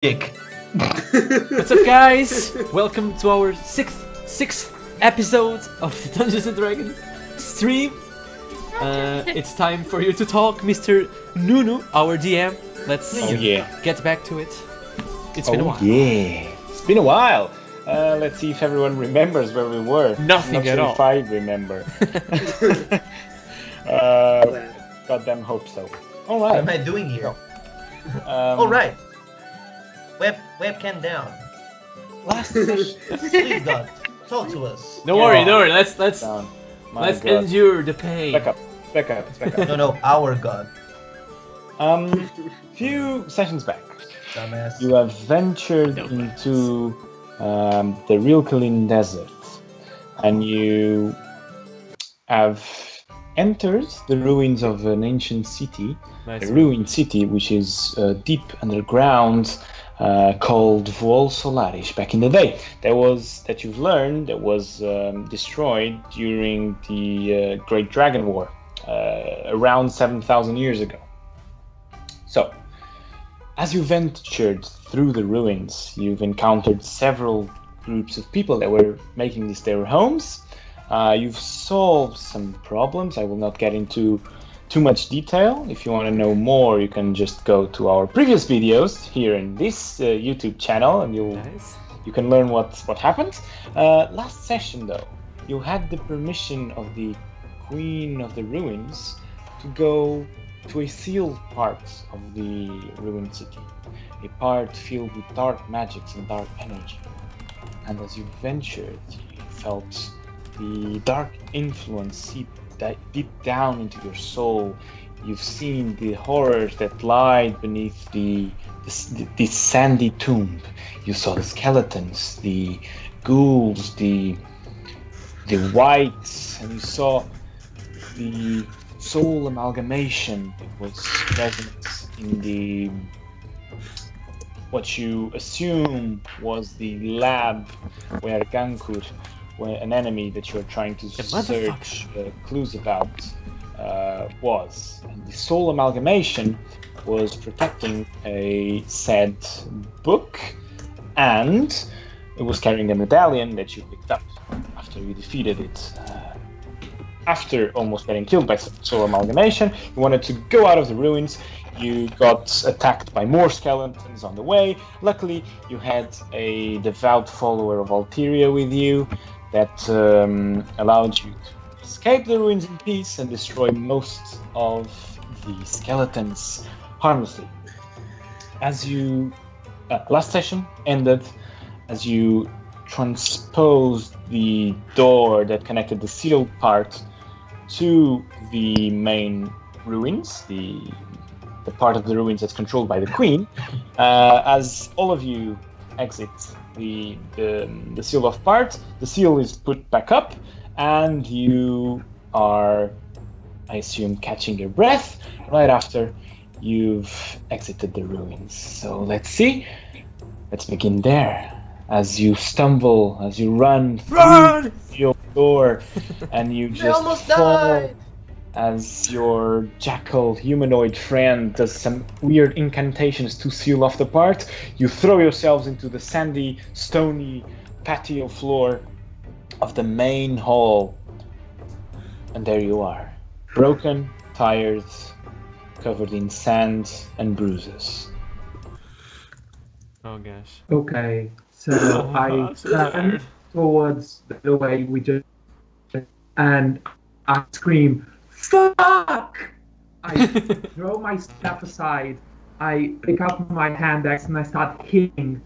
What's up, guys? Welcome to our sixth episode of the Dungeons and Dragons stream. It's time for you to talk, Mr. Nunu, our DM. Let's get back to it. It's been a while. Yeah, it's been a while. Let's see if everyone remembers where we were. Nothing at all. If I remember. Goddamn hope so. All right. What am I doing here? All right. Webcam down. Last session. Please, God, talk to us. Don't worry. Let's Down. let's God. endure the pain. Back up. No, our God. Few sessions back, Dumbass. you have ventured into the Rilkelin Desert, and you have entered the ruins of an ancient city, Nice. a ruined city which is deep underground, called Vol Solaris. Back in the day, that was destroyed during the Great Dragon War, around 7,000 years ago. So, as you ventured through the ruins, you've encountered several groups of people that were making this their homes. You've solved some problems. I will not get into too much detail. If you want to know more, you can just go to our previous videos here in this YouTube channel, and you can learn what happened. Last session, though, you had the permission of the Queen of the Ruins to go to a sealed part of the ruined city, a part filled with dark magics and dark energy. And as you ventured, you felt the dark influence seep deep down into your soul. You've seen the horrors that lie beneath the sandy tomb. You saw the skeletons, the ghouls, the wights, and you saw the soul amalgamation that was present in the what you assume was the lab where Gankur, an enemy that you're trying to search clues about, was. And the soul amalgamation was protecting a said book, and it was carrying a medallion that you picked up after you defeated it. After almost getting killed by soul amalgamation, you wanted to go out of the ruins. You got attacked by more skeletons on the way. Luckily, you had a devout follower of Alteria with you that allowed you to escape the ruins in peace and destroy most of the skeletons harmlessly. As you last session ended, as you transposed the door that connected the sealed part to the main ruins, the part of the ruins that's controlled by the Queen. As all of you exit the seal off part, the seal is put back up, and you are, I assume, catching your breath right after you've exited the ruins. So let's begin there. As you stumble, as you run through your door, and you just almost fall. died. As your jackal humanoid friend does some weird incantations to seal off the part, you throw yourselves into the sandy, stony patio floor of the main hall. And there you are, broken, tired, covered in sand and bruises. Oh gosh. Okay, so I turn towards the way we just, and I scream, "Fuck!" I throw my staff aside, I pick up my hand axe and I start hitting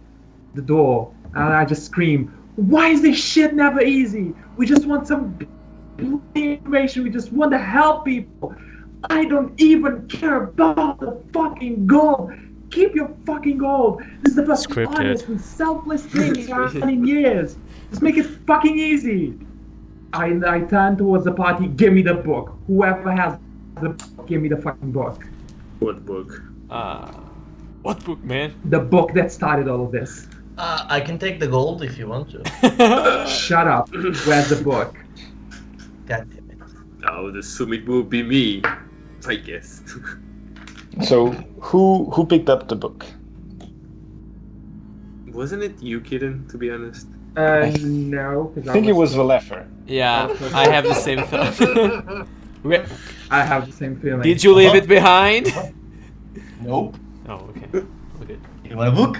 the door, and I just scream, "Why is this shit never easy? We just want some information, we just want to help people. I don't even care about the fucking gold. Keep your fucking gold. This is the most honest and selfless thing I've done in years. Just make it fucking easy." I turn towards the party. Give me the book. Whoever has the book, give me the fucking book. What book? What book, man? The book that started all of this. I can take the gold if you want to. Shut up. Where's the book? God damn it. I would assume it will be me, I guess. So who picked up the book? Wasn't it you, Kitten, to be honest? No. I think it was Valefer. Yeah, I have the same thought. I have the same feeling. Did you leave it behind? Nope. Oh, okay. Okay. You want a book?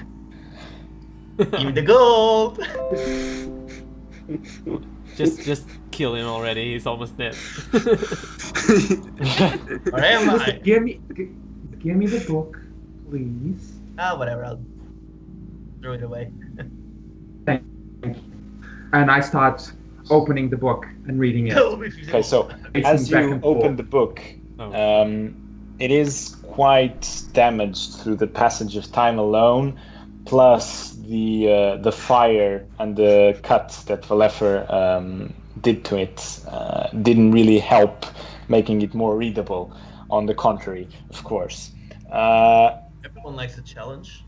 Give me the gold. Just kill him already. He's almost dead. Or am I? Give me the book, please. Whatever. I'll throw it away. And I start opening the book and reading it. Okay, so as back you and open forth. the book, Oh. it is quite damaged through the passage of time alone, plus the fire and the cut that Valefer did to it didn't really help making it more readable. On the contrary, of course. Everyone likes a challenge.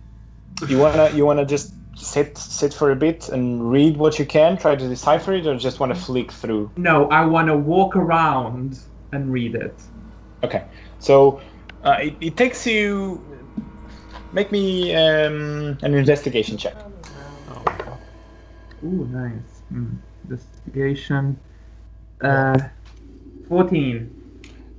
You wanna just sit for a bit and read what you can, try to decipher it, or just want to flick through? No, I want to walk around and read it. Okay, so it takes you. Make me an investigation check. Ooh, nice. Investigation. 14.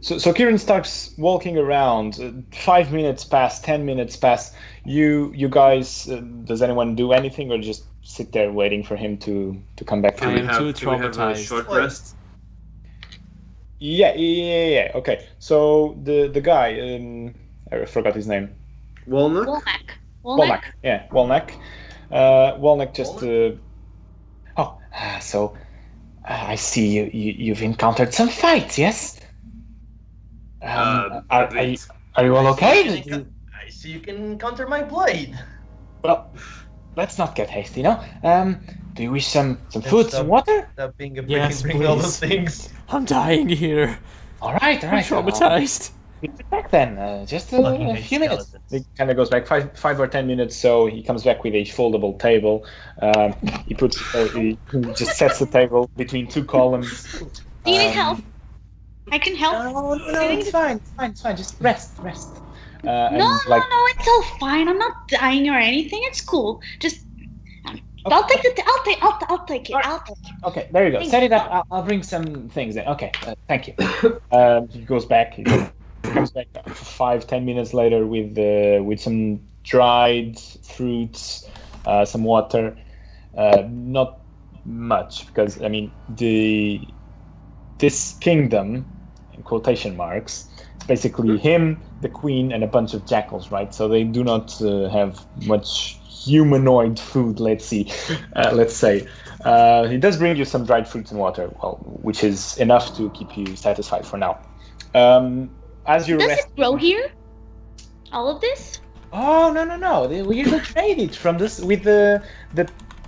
So Kieran starts walking around. 5 minutes pass, 10 minutes pass. You guys, does anyone do anything, or just sit there waiting for him to come back? Can I we am have, too can we have a traumatized. short Wait. rest? Yeah. Okay, so the guy, I forgot his name. Walnut? Walnack. Yeah, Walnack. Walnack just. So I see you've encountered some fights, yes? A Are bit. you all okay? I see you can counter my blade. Well, let's not get hasty, no? Do you wish some food, some water? Stop being a Yes, bring all please. those things. I'm dying here. All right. I'm traumatized. We'll be back then. Just Fucking a hate few minutes. skeletons. He kind of goes back 5 or 10 minutes. So he comes back with a foldable table. He just sets the table between two columns. Do you need help? I can help. No, it's fine. Just rest. No, like, no, it's all fine. I'm not dying or anything. It's cool. Just, I'll take it. I'll take it. I'll take it. okay, there you go. Thank Set you. it up. I'll bring some things in. Okay, thank you. He goes back. He comes back 5-10 minutes later with some dried fruits, some water. Not much, because I mean this kingdom, in quotation marks, it's basically him, the queen, and a bunch of jackals, right? So they do not have much humanoid food. Let's say. He does bring you some dried fruits and water, well, which is enough to keep you satisfied for now. As you Does rest. it grow here? All of this? Oh no! We usually trade it from this with the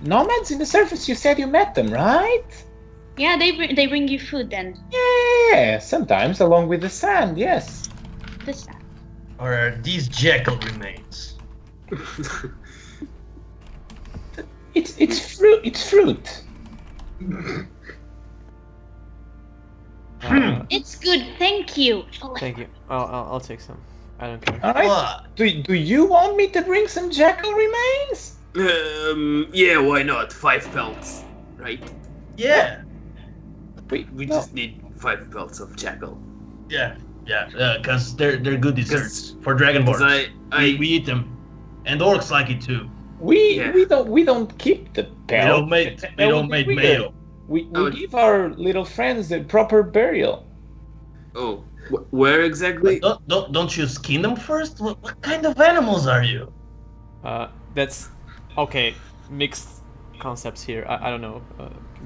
nomads in the surface. You said you met them, right? Yeah, they bring you food then. Yeah, sometimes along with the sand. Yes. This. Or are these jackal remains? It's fruit. It's fruit. It's good. Thank you. Thank you. I'll take some. I don't care. All right. What? Do you want me to bring some jackal remains? Yeah, why not? 5 pelts, right? Yeah. We just need 5 pelts of jackal. Yeah. Because they're good desserts for Because dragonborns. I We eat them, and orcs like it too. We Yeah. we don't keep the We pelt. don't make That we would don't be make weird. mayo. We Oh. give our little friends the proper burial. oh, where exactly? Don't you skin them first? What kind of animals are you? That's okay. Mixed concepts here. I don't know.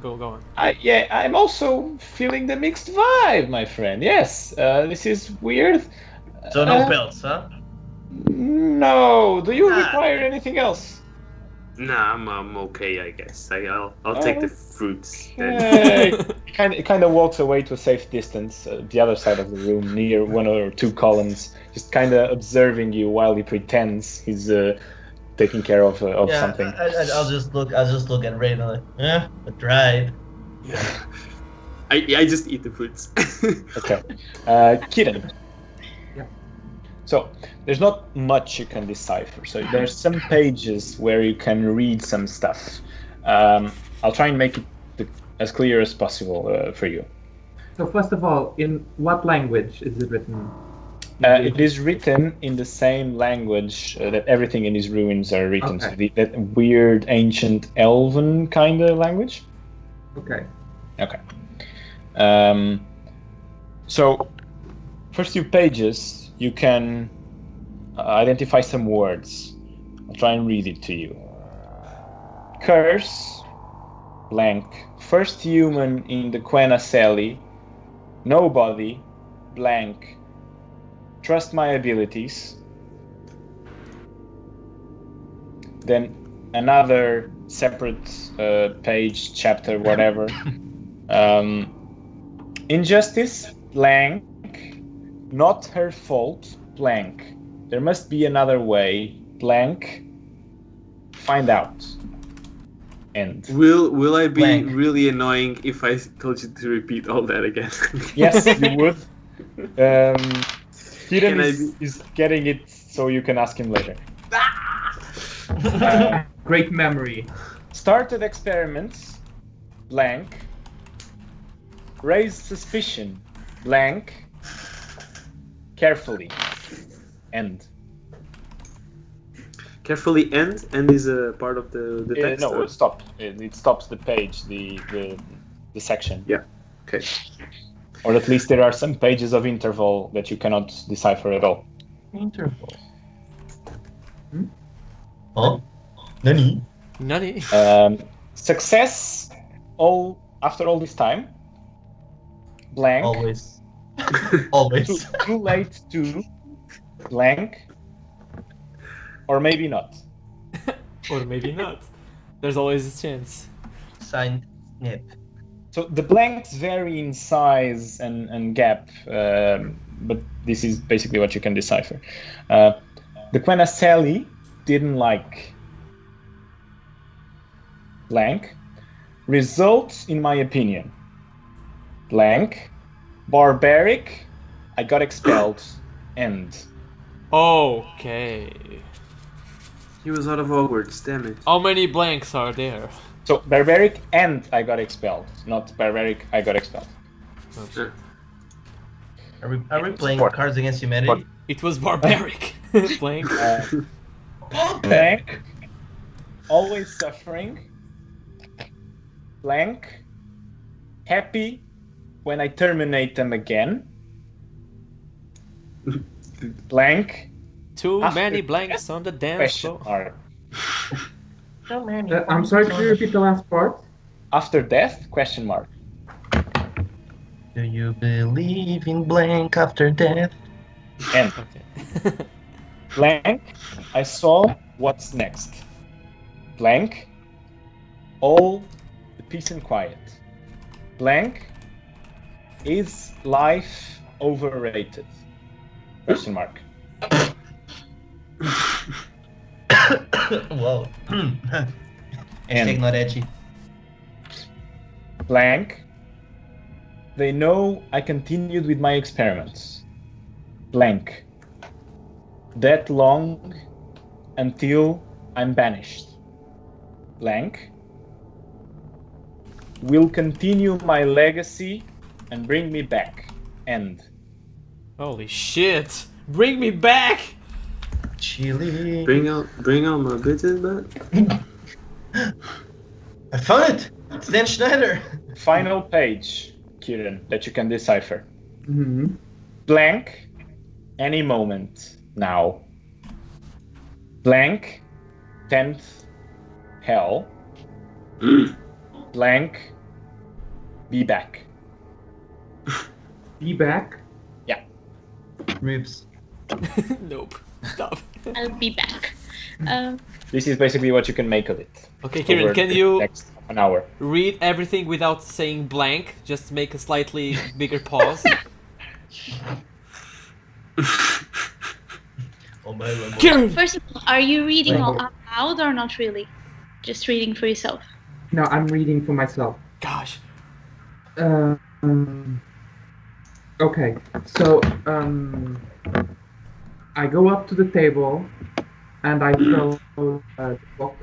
Go on. I'm also feeling the mixed vibe, my friend. Yes, this is weird. So no pelts, huh? No. Do you Ah. require anything else? Nah, I'm okay, I guess. I'll take the fruits then. Kind of walks away to a safe distance, the other side of the room, near 1 or 2 columns, just kind of observing you while he pretends he's taking care of something. I'll just look at Rain and like, I tried. I just eat the fruits. Okay, Kieran. Yeah. So there's not much you can decipher. So there's some pages where you can read some stuff. I'll try and make it as clear as possible for you. So first of all, in what language is it written? It is written in the same language that everything in these ruins are written. Okay. So that weird ancient elven kind of language. Okay. Okay. So first few pages you can identify some words. I'll try and read it to you. Curse, blank. First human in the Quenaseli. Nobody, blank. Trust my abilities. Then another separate page, chapter, whatever. Injustice, blank. Not her fault, blank. There must be another way, blank. Find out. End. Will I be Blank. really annoying if I told you to repeat all that again? Yes, you would. Kieran Can I is getting it, so you can ask him later. Great memory. Started experiments, blank. Raised suspicion, blank. Carefully, end. Carefully end. End is a part of the text. No, or- it stopped. It stops the page, the section. Yeah. Okay. Or at least there are some pages of interval that you cannot decipher at all. Interval. Oh, Nani? Nani? Success. After all this time. Blank. Always. Always. Too late to. Blank. Or maybe not. Or maybe not. There's always a chance. Signed, Snip. So the blanks vary in size and gap, but this is basically what you can decipher. The Quenaseli didn't like blank. Results, in my opinion, blank. Barbaric, I got expelled. End. Okay. He was out of Hogwarts. Damn it. How many blanks are there? So barbaric and I got expelled, not barbaric, I got expelled. Are we playing Sport. Cards Against Humanity? It was barbaric. Blank. Blank, always suffering. Blank, happy when I terminate them again. Blank, Too After many blanks on the dance question floor. mark. So many. I'm sorry, could you repeat the last part? After death, question mark. Do you believe in blank after death? And Okay. blank, I saw what's next. Blank, all the peace and quiet. Blank, is life overrated? Question mark. Whoa. Hashtag And not edgy. blank, they know I continued with my experiments. Blank, that long until I'm banished. Blank, will continue my legacy and bring me back. End. Holy shit! Bring me back! Chili. Bring out my bitches back. I found it! It's Dan Schneider! Final page, Kieran, that you can decipher. Mm-hmm. Blank, any moment now. Blank, 10th hell. Blank, be back. Be back. Ribs. Nope. Stop. I'll be back. This is basically what you can make of it. Okay, Kieran, over can the you next half an hour? read everything without saying blank? Just make a slightly bigger pause. Oh my god. Kieran! First of all, are you reading all out loud or not really? Just reading for yourself. No, I'm reading for myself. Gosh. Okay, so I go up to the table and I throw the book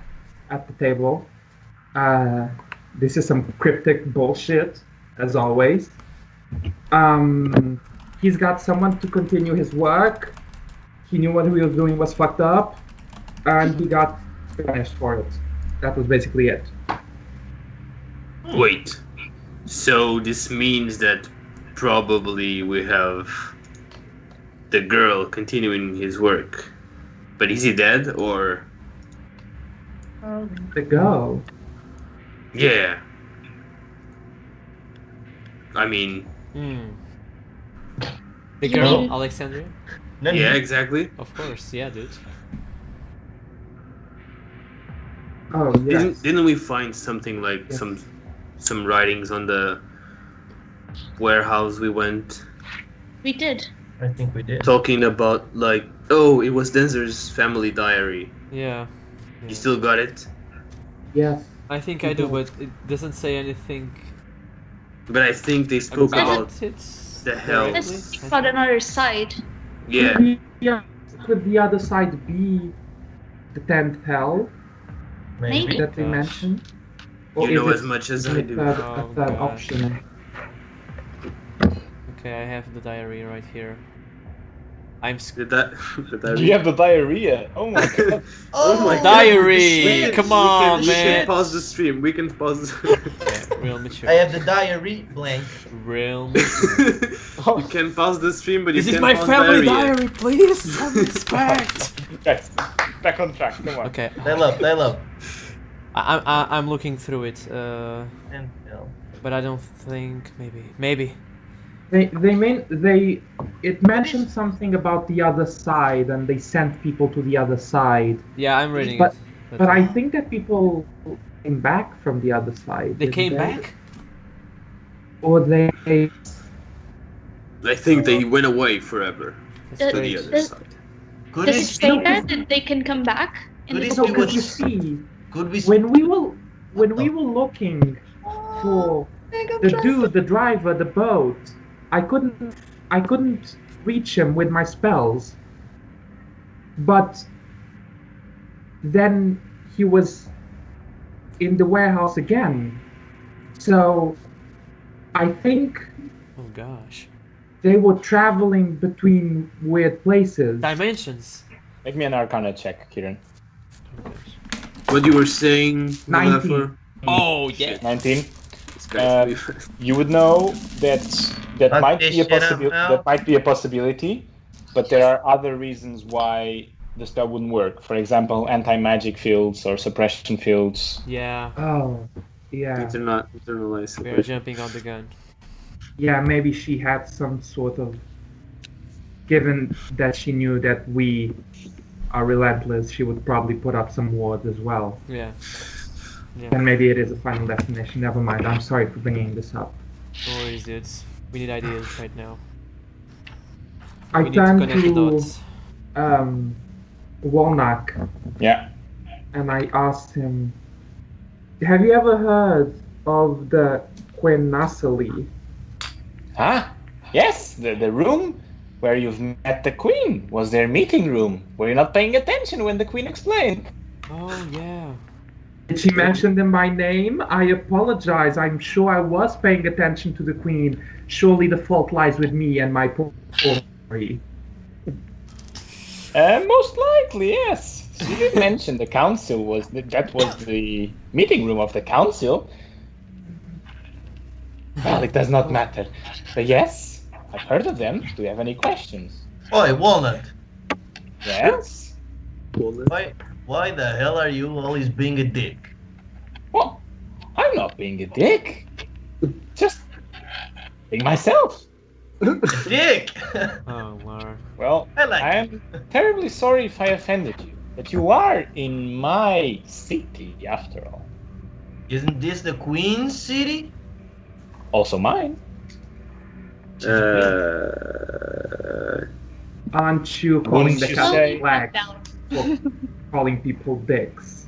at the table. This is some cryptic bullshit, as always. He's got someone to continue his work. He knew what he was doing was fucked up, and he got punished for it. That was basically it. Wait. So this means that probably we have the girl continuing his work. But is he dead or? The girl. Yeah. I mean, The You girl, mean- Alexandria? No, yeah, exactly. Of course, yeah, dude. Oh, yes. Didn't we find something like Yes. some writings on the warehouse we went, We did. I think we did. talking about like, oh, it was Denzer's family diary. Yeah. You still got it? Yes. I think I do, but it doesn't say anything But I think they spoke about it. the hell. directly. Let's speak about another side. Yeah. Could the other side be the 10th hell Maybe. that they Gosh. mentioned? You is know it as much as I a do. third, Oh, a third gosh. option? Okay, I have the diary right here. I'm Did that? Did that You have the diarrhea. Oh my god. Oh my Diary! Come on, we man! can pause the stream. We can pause. Okay, real mature. I have the diary blank. Real mature. You can pause the stream, but This you is can't my pause family diarrhea. diary, please! Some respect! Guys, back on track. Come on. Okay, Dial up. I'm looking through it, And hell. but I don't think... Maybe. It mentioned something about the other side, and they sent people to the other side. Yeah, I'm reading But- it. But I think that people came back from the other side. They didn't came back? Or they... I think they went away forever That's to great. the other side. Could Does it it say No, that they can come back? In Could the it So, be book? because you see, could we when we were looking for the dude, the driver, the boat, I couldn't reach him with my spells. But then he was in the warehouse again. So I think Oh gosh. they were traveling between weird places. Dimensions. Make me an Arcana check, Kieran. Oh, gosh. What you were saying? 19. Olafur? Oh, yeah. 19. This guy's You would know that But might be a this shit possibility. out. That might be a possibility, but there are other reasons why the spell wouldn't work. For example, anti-magic fields or suppression fields. Yeah, Oh, yeah. Internalized. we are jumping on the gun. Yeah, maybe she had some sort of. Given that she knew that we are relentless, she would probably put up some wards as well. Yeah. And maybe it is a final destination. Never mind. I'm sorry for bringing this up. No worries, dudes. We need ideas right now. I We need to turned connect the to dots. Walnut Yeah. and I asked him, "Have you ever heard of the Quenasali?" Ah, yes, the room where you've met the queen was their meeting room. Were you not paying attention when the queen explained? Oh, yeah. Did she mention them by name? I apologize. I'm sure I was paying attention to the queen. Surely the fault lies with me and my poor story. Most likely, yes. She did mention the council was that was the meeting room of the council. Well, it does not matter. But yes, I've heard of them. Do you have any questions? Oi, Walnut. Yes. Why the hell are you always being a dick? Well, I'm not being a dick. Just being myself. Dick! Oh, Lord. Well, I like I am terribly sorry if I offended you. But you are in my city, after all. Isn't this the Queen's city? Also mine. Aren't you calling Wouldn't the you council say- black for calling people dicks?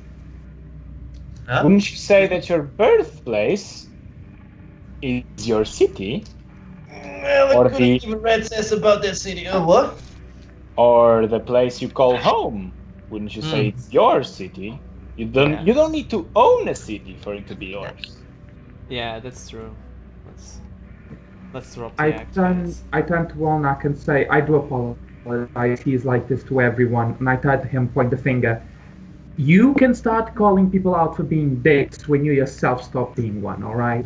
Huh? Wouldn't you say that your birthplace is your city? Well, Or I couldn't the- give a rat's ass about that city. Oh, what? Or the place you call home. Wouldn't you say it's your city? You don't need to own a city for it to be yours. Yeah, that's true. Let's drop the I act. turn to Walnut and say, I do apologize. He's like this to everyone. And I try to him, point the finger. You can start calling people out for being dicks when you yourself stop being one, alright?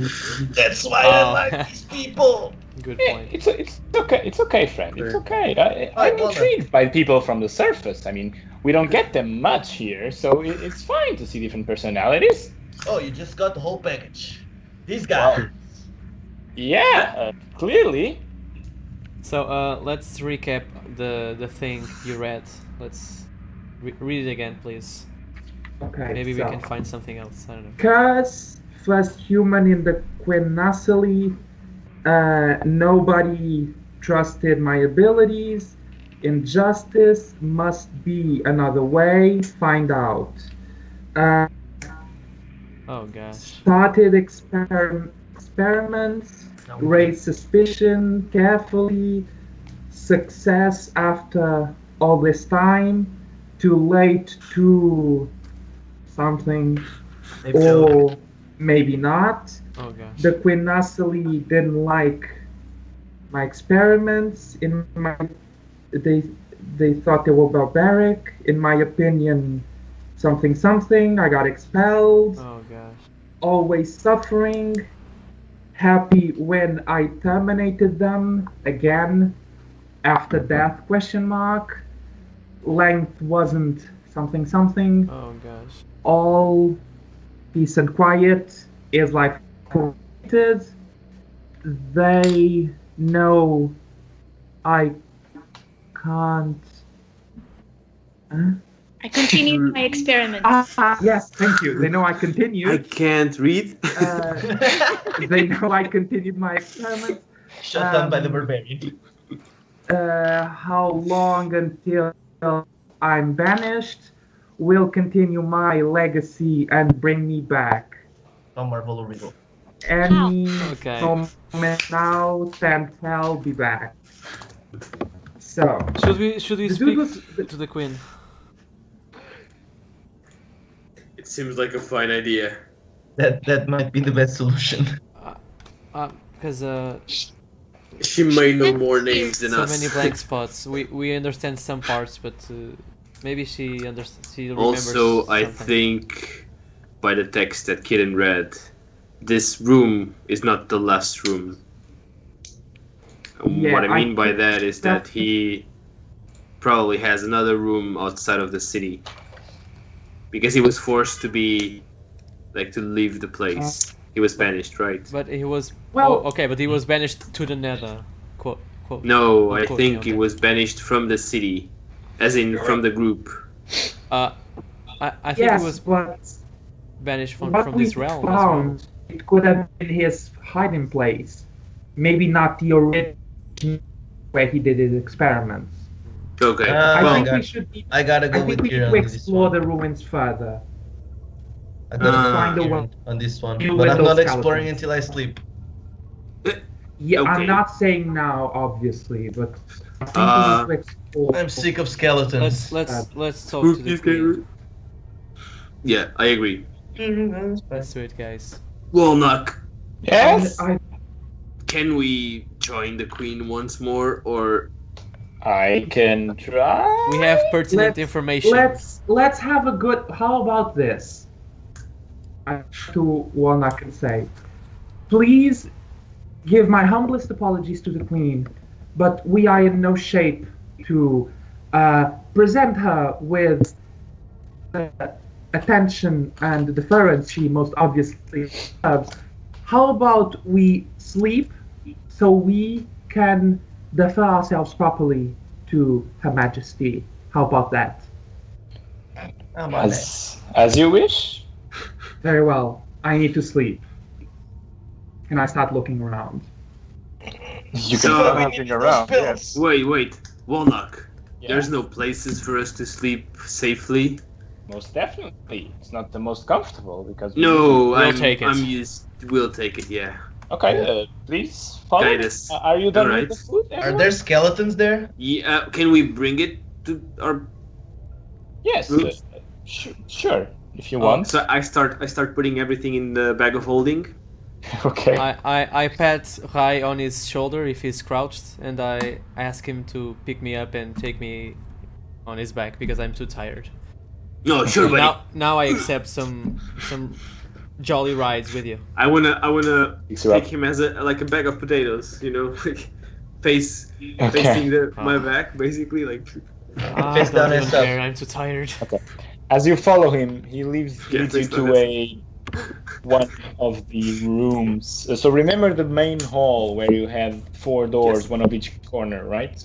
That's why I like these people. Good Yeah, point. it's okay. It's okay, friend. It's okay. I'm Well, intrigued by people from the surface. I mean, we don't get them much here, so it's fine to see different personalities. Oh, you just got the whole package. These guys. Yeah, clearly. So let's recap the thing you read. Let's read it again, please. Okay. Maybe we so. can find something else. I don't know. Curse first human in the Quinasili. Nobody trusted my abilities. Injustice must be another way. Find out. Oh gosh. Started experiments. Raised suspicion carefully. Success after all this time. Too late to something. Maybe so. Or maybe not. Oh gosh. The Quinasili didn't like my experiments. They thought they were barbaric. In my opinion, something. I got expelled. Oh gosh. Always suffering. Happy when I terminated them again after death ? Length wasn't something. Oh gosh. All peace and quiet is like created. They know I can't. I continued my experiment. Yes, thank you. They know I continued. I can't read. They know I continued my experiment. Shut down by the barbarian. How long until I'm banished will continue my legacy and bring me back. Don't marvel or riddle. Any Okay. moment now, Santel be back. So, Should we the speak dude was- to the queen? It seems like a fine idea. That might be the best solution. Because She may know more names than so us. many blank spots. We understand some parts, but maybe she remembers. Also, I something. think by the text that Kitten read, this room is not the last room. Yeah, What I mean by think that is that he probably has another room outside of the city. Because he was forced to be, to leave the place. He was banished, right? But he was Well- okay. But he was banished to the Nether. Quote. No, I quote me think on he that. was banished from the city. As in, from the group. I think yes, he was but banished what from we this realm as well. found, it could have been his hiding place. Maybe not the original where he did his experiments. Okay. I I well, think got- we should be, I gotta go I think with we need Kieran to on this explore one. the ruins further. I gotta find go a with way. Kieran on this one. You But and I'm those not exploring skeletons. until I sleep. Yeah, Okay. I'm not saying now, obviously, but I think Uh, we need to explore. I'm sick of skeletons. Let's talk to the queen. Yeah, I agree. Let's do it, guys. Walnut, Yes, can we join the queen once more, or I can try. We have pertinent Let's- information. Let's have a good. How about this? To one I can say, please give my humblest apologies to the queen, but we are in no shape to present her with the attention and deference she most obviously deserves. How about we sleep so we can defer ourselves properly to Her Majesty? How about that? How about that? As you wish. Very well. I need to sleep. And I start looking around. You can So- start We hunting need those around. pills. Yes. wait, Walnut? Yeah, There's no places for us to sleep safely. most definitely. It's not the most comfortable because No, We'll take it. I'm used. We'll take it. Yeah. Okay, please follow. Guide me. us. Are you done Alright. with the food? Are everyone? there skeletons there? Yeah, can we bring it to our? Yes. Rooms? Sure, if you Oh, want. So I start putting everything in the bag of holding. Okay. I pat Rai on his shoulder if he's crouched, and I ask him to pick me up and take me on his back because I'm too tired. No, sure, buddy. Now I accept some jolly rides with you. I wanna Picks you up. take him as like a bag of potatoes, you know, like facing my Ah. back, basically, like. Face I down don't even and stuff. care. I'm too tired. As you follow him, he leads Yeah, you please to don't one of the rooms. So remember the main hall where you had 4 doors, Yes. one of each corner, right?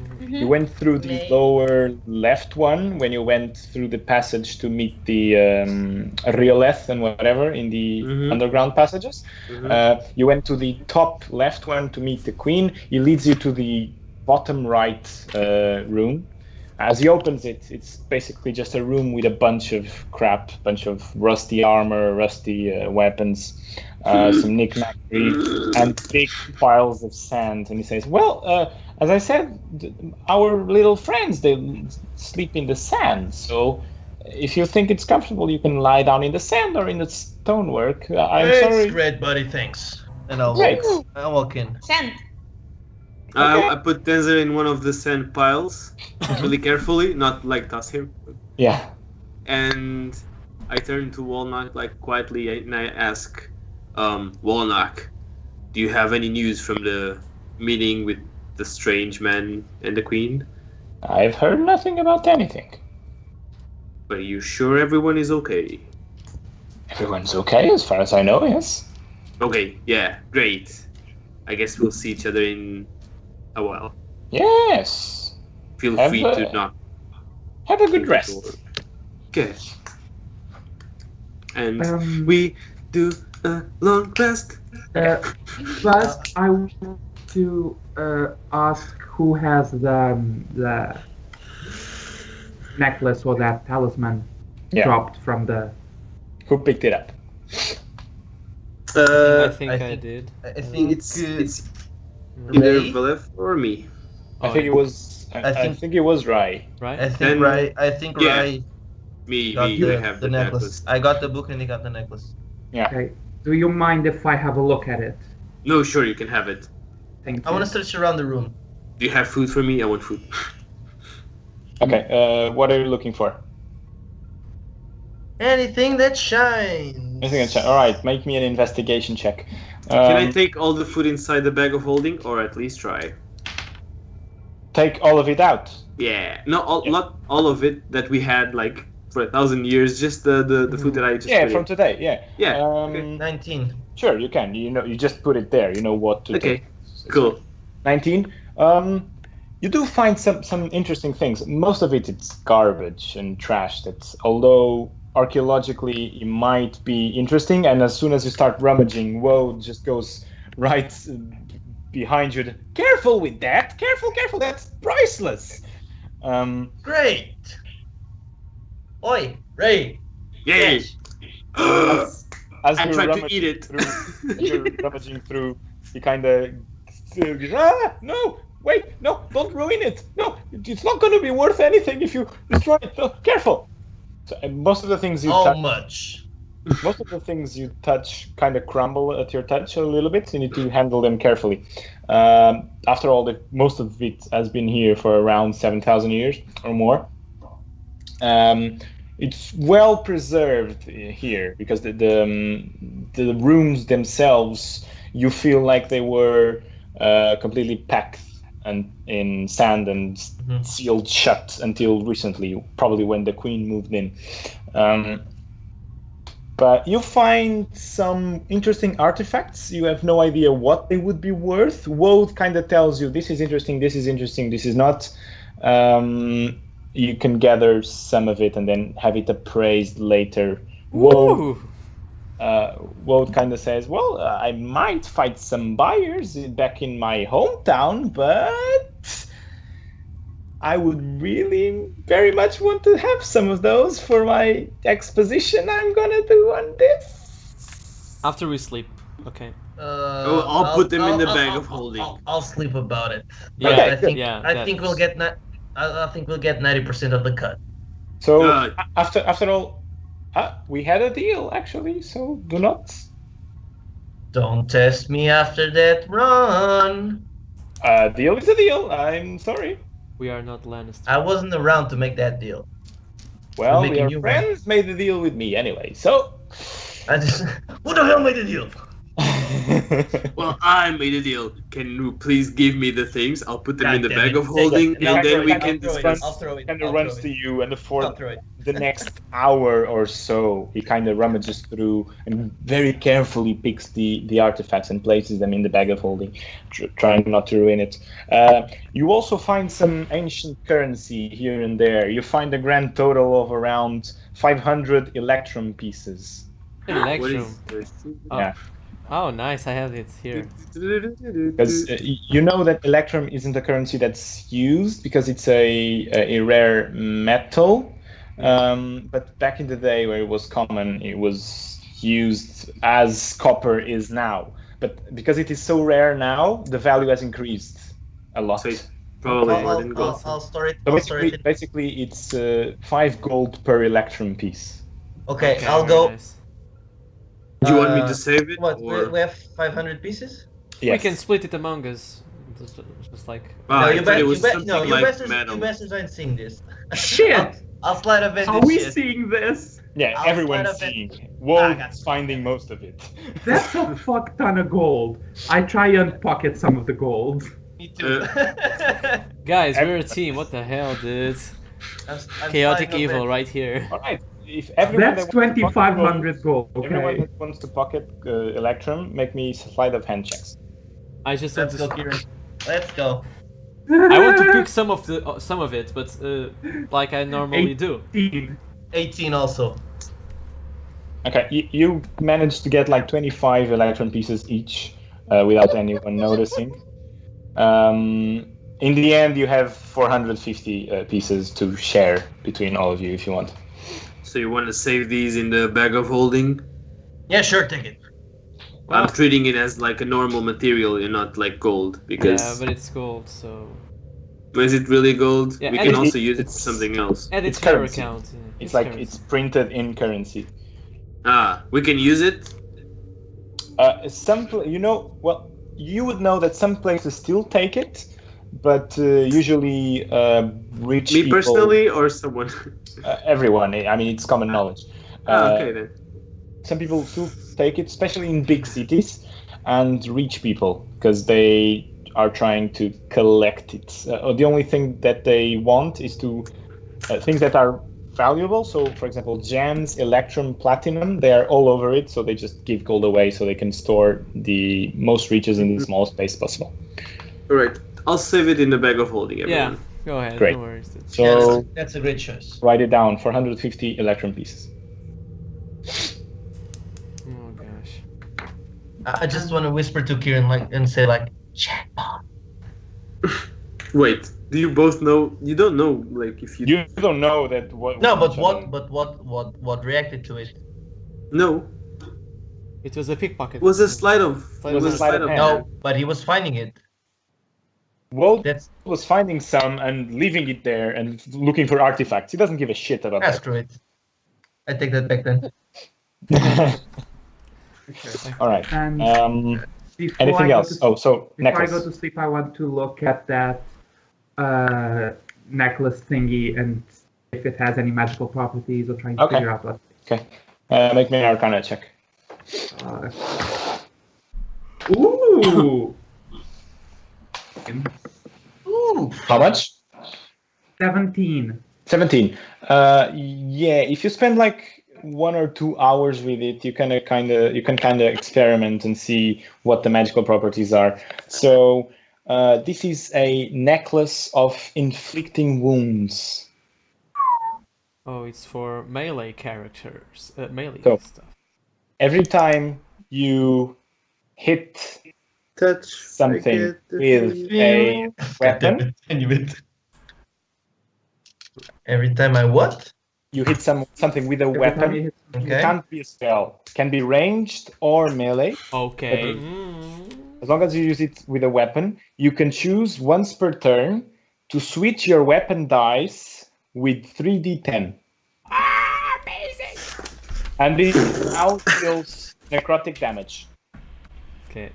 Mm-hmm. You went through the lower left one when you went through the passage to meet the Rioleth and whatever in the Mhm. underground passages. Mhm. You went to the top left one to meet the queen. He leads you to the bottom right room. As he opens it, it's basically just a room with a bunch of crap, bunch of rusty armor, rusty weapons, some knick-knackery, and big piles of sand. And he says, well, as I said, our little friends, they sleep in the sand. So if you think it's comfortable, you can lie down in the sand or in the stonework. I'm It's sorry. great, buddy. Thanks. And I'll Great. I'll walk in. Send. I put Denzer in one of the sand piles, really carefully, not like toss him. Yeah. And I turn to Walnut like quietly and I ask, Walnut, do you have any news from the meeting with the strange man and the queen? I've heard nothing about anything. But are you sure everyone is okay? Everyone's okay as far as I know, yes. Okay, yeah, great. I guess we'll see each other in a while. Yes. Feel Have free a- to not. Have a good rest. Okay. And Um, we do a long rest. First, I want to ask who has the necklace or that talisman Yeah. dropped from the. Who picked it up? I think I think- did. I think It's it's either Ray? Valev or me. I think it was. I think- think it was Rai. Right. I think Then- Rai. I think yeah. Rai Me, got I the, have the necklace. I got the book and he got the necklace. Okay. Do you mind if I have a look at it? No, sure, you can have it. Thank I want you. to search around the room. Do you have food for me? I want food. Okay. What are you looking for? Anything that shines. Anything else? All right. Make me an investigation check. Can I take all the food inside the bag of holding, or at least try? take all of it out? Yeah, not all of it that we had like for 1,000 years. Just the food that I just Yeah, put from in. today. Yeah. Yeah, Um, 19. Sure, you can. You know, you just put it there. You know what to Okay, take. cool. 19. You do find some interesting things. Most of it's garbage and trash. That's although archaeologically it might be interesting, and as soon as you start rummaging, whoa, just goes right behind you. Careful with that! Careful! That's priceless. Great. Oi, Ray. Yay! As I you're tried to rummaging eat it. through, you're rummaging through, you kind of no, wait, no, don't ruin it. No, it's not going to be worth anything if you destroy it. No, careful. So, and most of the things you How touch, much? most of the things you touch kind of crumble at your touch a little bit. So you need to handle them carefully. After all, most of it has been here for around 7,000 years or more. It's well preserved here because the rooms themselves, you feel like they were completely packed and in sand and sealed shut until recently, probably when the queen moved in. But you find some interesting artifacts. You have no idea what they would be worth. Woad kind of tells you this is interesting, this is not. You can gather some of it and then have it appraised later. Woad kind of says, well, I might find some buyers back in my hometown, but I would really very much want to have some of those for my exposition I'm gonna do on this. After we sleep. Okay. I'll put them in the bag of holding. I'll sleep about it. Yeah, But I think yeah, I think we'll get I think we'll get 90% of the cut. So Uh, after all, we had a deal actually. So do not. Don't test me after that run. Deal is a deal. I'm sorry. We are not Lannister. I wasn't around to make that deal. Well, making your you friends made the deal with me anyway. So. I just who the hell made the deal? well, I made a deal. Can you please give me the things? I'll put them God in the damn bag it. of holding, Take it. and then we I'll can throw it. discuss. I'll throw it. Kind I'll of runs throw to it. you, and I'll throw it. the next hour or so, he kind of rummages through and very carefully picks the artifacts and places them in the bag of holding, trying not to ruin it. You also find some ancient currency here and there. You find a grand total of around 500 electrum pieces. What Electrum. is this? Oh. Yeah. Oh, nice. I have it here. Because you know that electrum isn't a currency that's used because it's a rare metal. But back in the day where it was common, it was used as copper is now. But because it is so rare now, the value has increased a lot. So it's probably more than gold. I'll store it. So I'll store it. basically, it's 5 gold per electrum piece. Okay, I'll very go. nice. Do you want me to save it? What? Or... We have 500 pieces? Yes. We can split it among us. Just like. Ah, I thought it was you something like metal. bastards aren't seeing this. Shit! I'll slide a vending Are we shit. seeing this? Yeah, I'll everyone's slide up seeing. I Wolf's got- finding most of it. That's a fuck ton of gold. I try and pocket some of the gold. Me too. Guys, we're a team. What the hell, dude? I'm Chaotic sliding a evil bed. right here. All right. If everyone That's that wants to pocket 2,500 gold. everyone Okay. that wants to pocket electrum, make me sleight of hand checks. I just want Let's go, to. Kieran. Let's go. I want to pick some of it, but like I normally do. 18. 18 also. Okay, you managed to get like 25 electrum pieces each without anyone noticing. In the end, you have 450 pieces to share between all of you if you want. So you want to save these in the bag of holding? Yeah, sure, take it. I'm treating it as like a normal material and not like gold because. Yeah, but it's gold, so. Is it really gold? Yeah, we and can it- also use it for something else. Add it It's to your currency. account. It's like currency. it's printed in currency. We can use it. Well, you would know that some places still take it, but usually rich Me people, personally or someone? everyone. I mean, it's common knowledge. Okay then. Some people still take it, especially in big cities, and rich people, because they are trying to collect it. The only thing that they want is to things that are valuable. So, for example, gems, electrum, platinum, they are all over it. So they just give gold away so they can store the most riches in the smallest space possible. All right. I'll save it in the bag of holding. Everyone. Yeah, go ahead. Great. No worries. That's- So Yeah, that's a great choice. write it down: 450 electrum pieces. Oh gosh. I just want to whisper to Kieran and say jackpot. Wait. Do you both know? You don't know, like if you. You don't know that what. No, but what reacted to it? No. It was a pickpocket. It was a sleight of. Sleight It of was a sleight sleight of of hand. hand. No, but he was finding it. Walt That's was finding some and leaving it there and looking for artifacts. He doesn't give a shit about that. screw it. I take that back then. All right. And before Anything I go else? to- Oh, so Before I necklace. go to sleep, I want to look at that necklace thingy and if it has any magical properties or trying to Okay. figure out what. Okay. Make me an Arcana check. Ooh! Ooh. How much? 17. 17. Yeah, if you spend like 1 or 2 hours with it, you can kind of experiment and see what the magical properties are. So this is a necklace of inflicting wounds. Oh, it's for melee characters. Melee So- stuff. Every time you hit Touch. something with a weapon, Every time I what? you hit something with a Every time you weapon. hit- It Okay. can't be a spell. It can be ranged or melee. Okay. But as long as you use it with a weapon, you can choose once per turn to switch your weapon dice with 3d10. Amazing! And this now deals necrotic damage. Okay.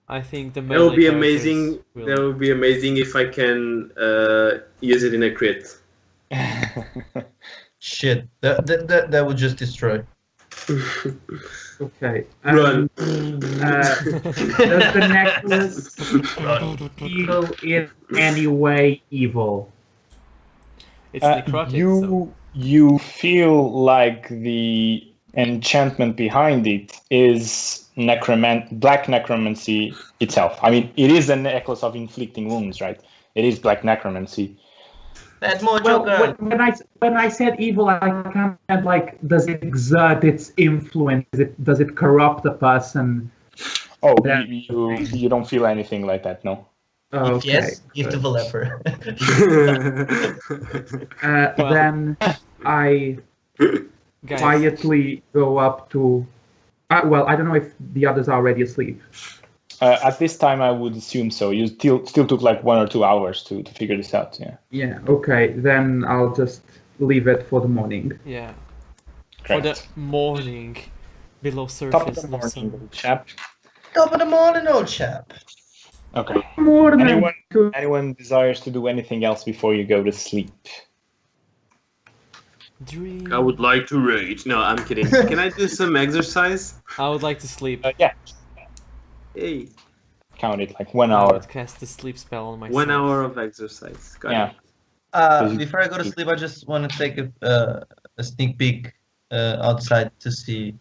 I think the That would be melee amazing. characters will- That would be amazing if I can use it in a crit. Shit, that would just destroy. Okay. Run. Does the necklace feel in any way evil? It's necrotic. so. You feel like the enchantment behind it is black necromancy itself. I mean, it is a necklace of inflicting wounds, right? It is black necromancy. That mojo Well, girl. when I said evil, I kind of meant like, does it exert its influence? Does it corrupt a person? Oh, Yeah. you don't feel anything like that, no? Oh, If yes, give to the leper. Well- Then I Guys, quietly go up to. Well, I don't know if the others are already asleep. At this time, I would assume so. You still took like 1 or 2 hours to figure this out, yeah. Yeah. Okay. Then I'll just leave it for the morning. yeah. For the Correct. morning, below Top of surface, the no morning, sun. little chap. Top of the morning, old chap. Okay. More than Anyone desires to do anything else before you go to sleep? Dream. I would like to rage. No, I'm kidding. Can I do some exercise? I would like to sleep. Yeah, Hey, count it like 1 I hour. would cast the sleep spell on myself. 1 hour of exercise. Got Yeah. it. Before I go to sleep, I just want to take a sneak peek outside to see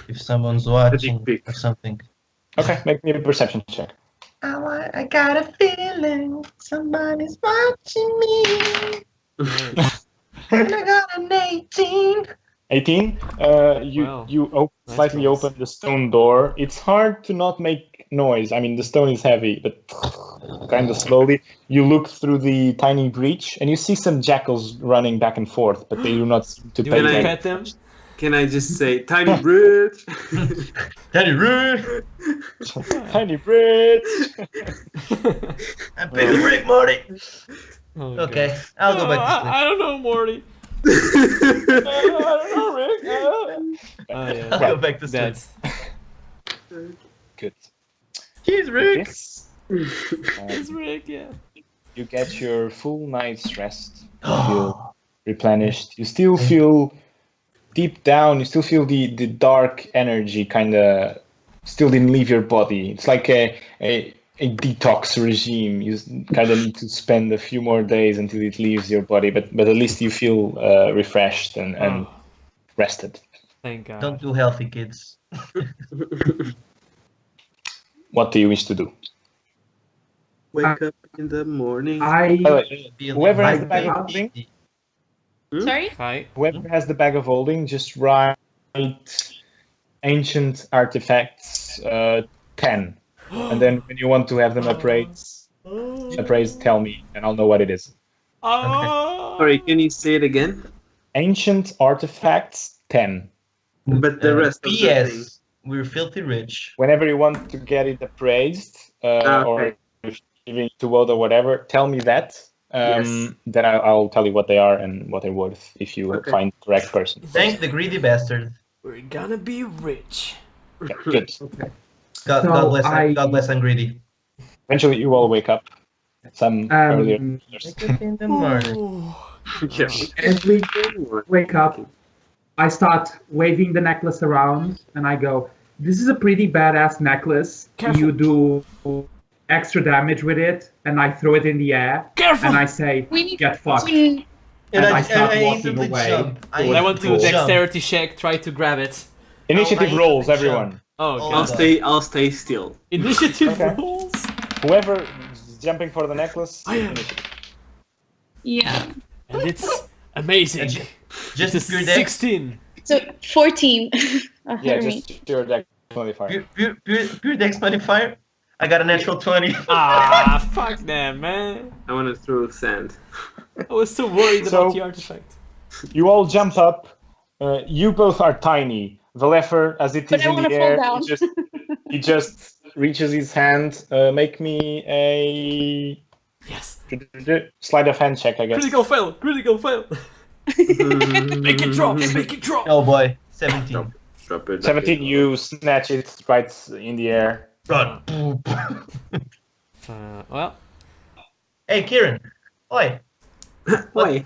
if someone's watching peek. or something. Okay, make me a perception check. I got a feeling somebody's watching me. Nice. And I got an 18. 18. Wow. You Nice slightly rolls. open the stone door. It's hard to not make noise. I mean, the stone is heavy, but kind of slowly. You look through the tiny breach, and you see some jackals running back and forth, but they do not seem to Do pay you want to attention. pet them? Can I just say, tiny bridge? Daddy rude. Tiny bridge. I paid the break, Marty. Oh, Okay, God. I'll go back to sleep. I don't know, Morty. I don't know, Rick. Oh, yeah. I'll go back to sleep. That's Good. He's Rick. This, that's Rick, yeah. you get your full night's rest. You feel replenished. You still feel deep down. You still feel the dark energy kind of still didn't leave your body. It's like a detox regime. You kind of need to spend a few more days until it leaves your body, but at least you feel refreshed and Oh, rested. thank God. Don't do healthy, kids. What do you wish to do? Wake up in the morning. By the way, whoever has the bag of I- holding, Sorry? Hi. whoever has the bag of holding, just write ancient artifacts 10, and then when you want to have them appraised, tell me, and I'll know what it is. Oh. Sorry, can you say it again? Ancient artifacts 10. But the rest of the thing. P.S. We're filthy rich. Whenever you want to get it appraised, Okay. or if you're giving it to Woda or whatever, tell me that. Yes. Then I'll tell you what they are and what they're worth if you Okay. find the correct person. Thank the greedy bastard. We're gonna be rich. Okay, good. Okay. God, So God bless. I- God bless. I'm greedy. Eventually, you all wake up. Some earlier. Wake up in the morning. Oh. Yeah. As we wake up, I start waving the necklace around, and I go, "This is a pretty badass necklace. Careful. You do extra damage with it," and I throw it in the air, Careful! and I say, We need "Get fucked." to. And I start walking instantly away. jump. I want to do a jump. dexterity check, try to grab it. Initiative I- rolls, I- everyone. Oh, Oh, God. I'll stay still. Initiative Okay. rolls? Whoever is jumping for the necklace. I am. initiative. Yeah. And it's amazing. Just It's a pure dex. 16. So 14. Yeah, me. just your deck modifier. Pure dex modifier. I got a natural 20. Ah, fuck that, man. I want to throw sand. I was so worried So- about the artifact. You all jump up. You both are tiny. Valefer, as it But is I in wanna the fall air, down. he just reaches his hand. Make me a Yes. sleight of hand check, I guess. Critical fail. Critical fail. Make it drop. Make it drop. Oh boy, 17. Drop it. 17. You snatch it right in the air. Run. Well, Hey, Kieran. Oi. Oi.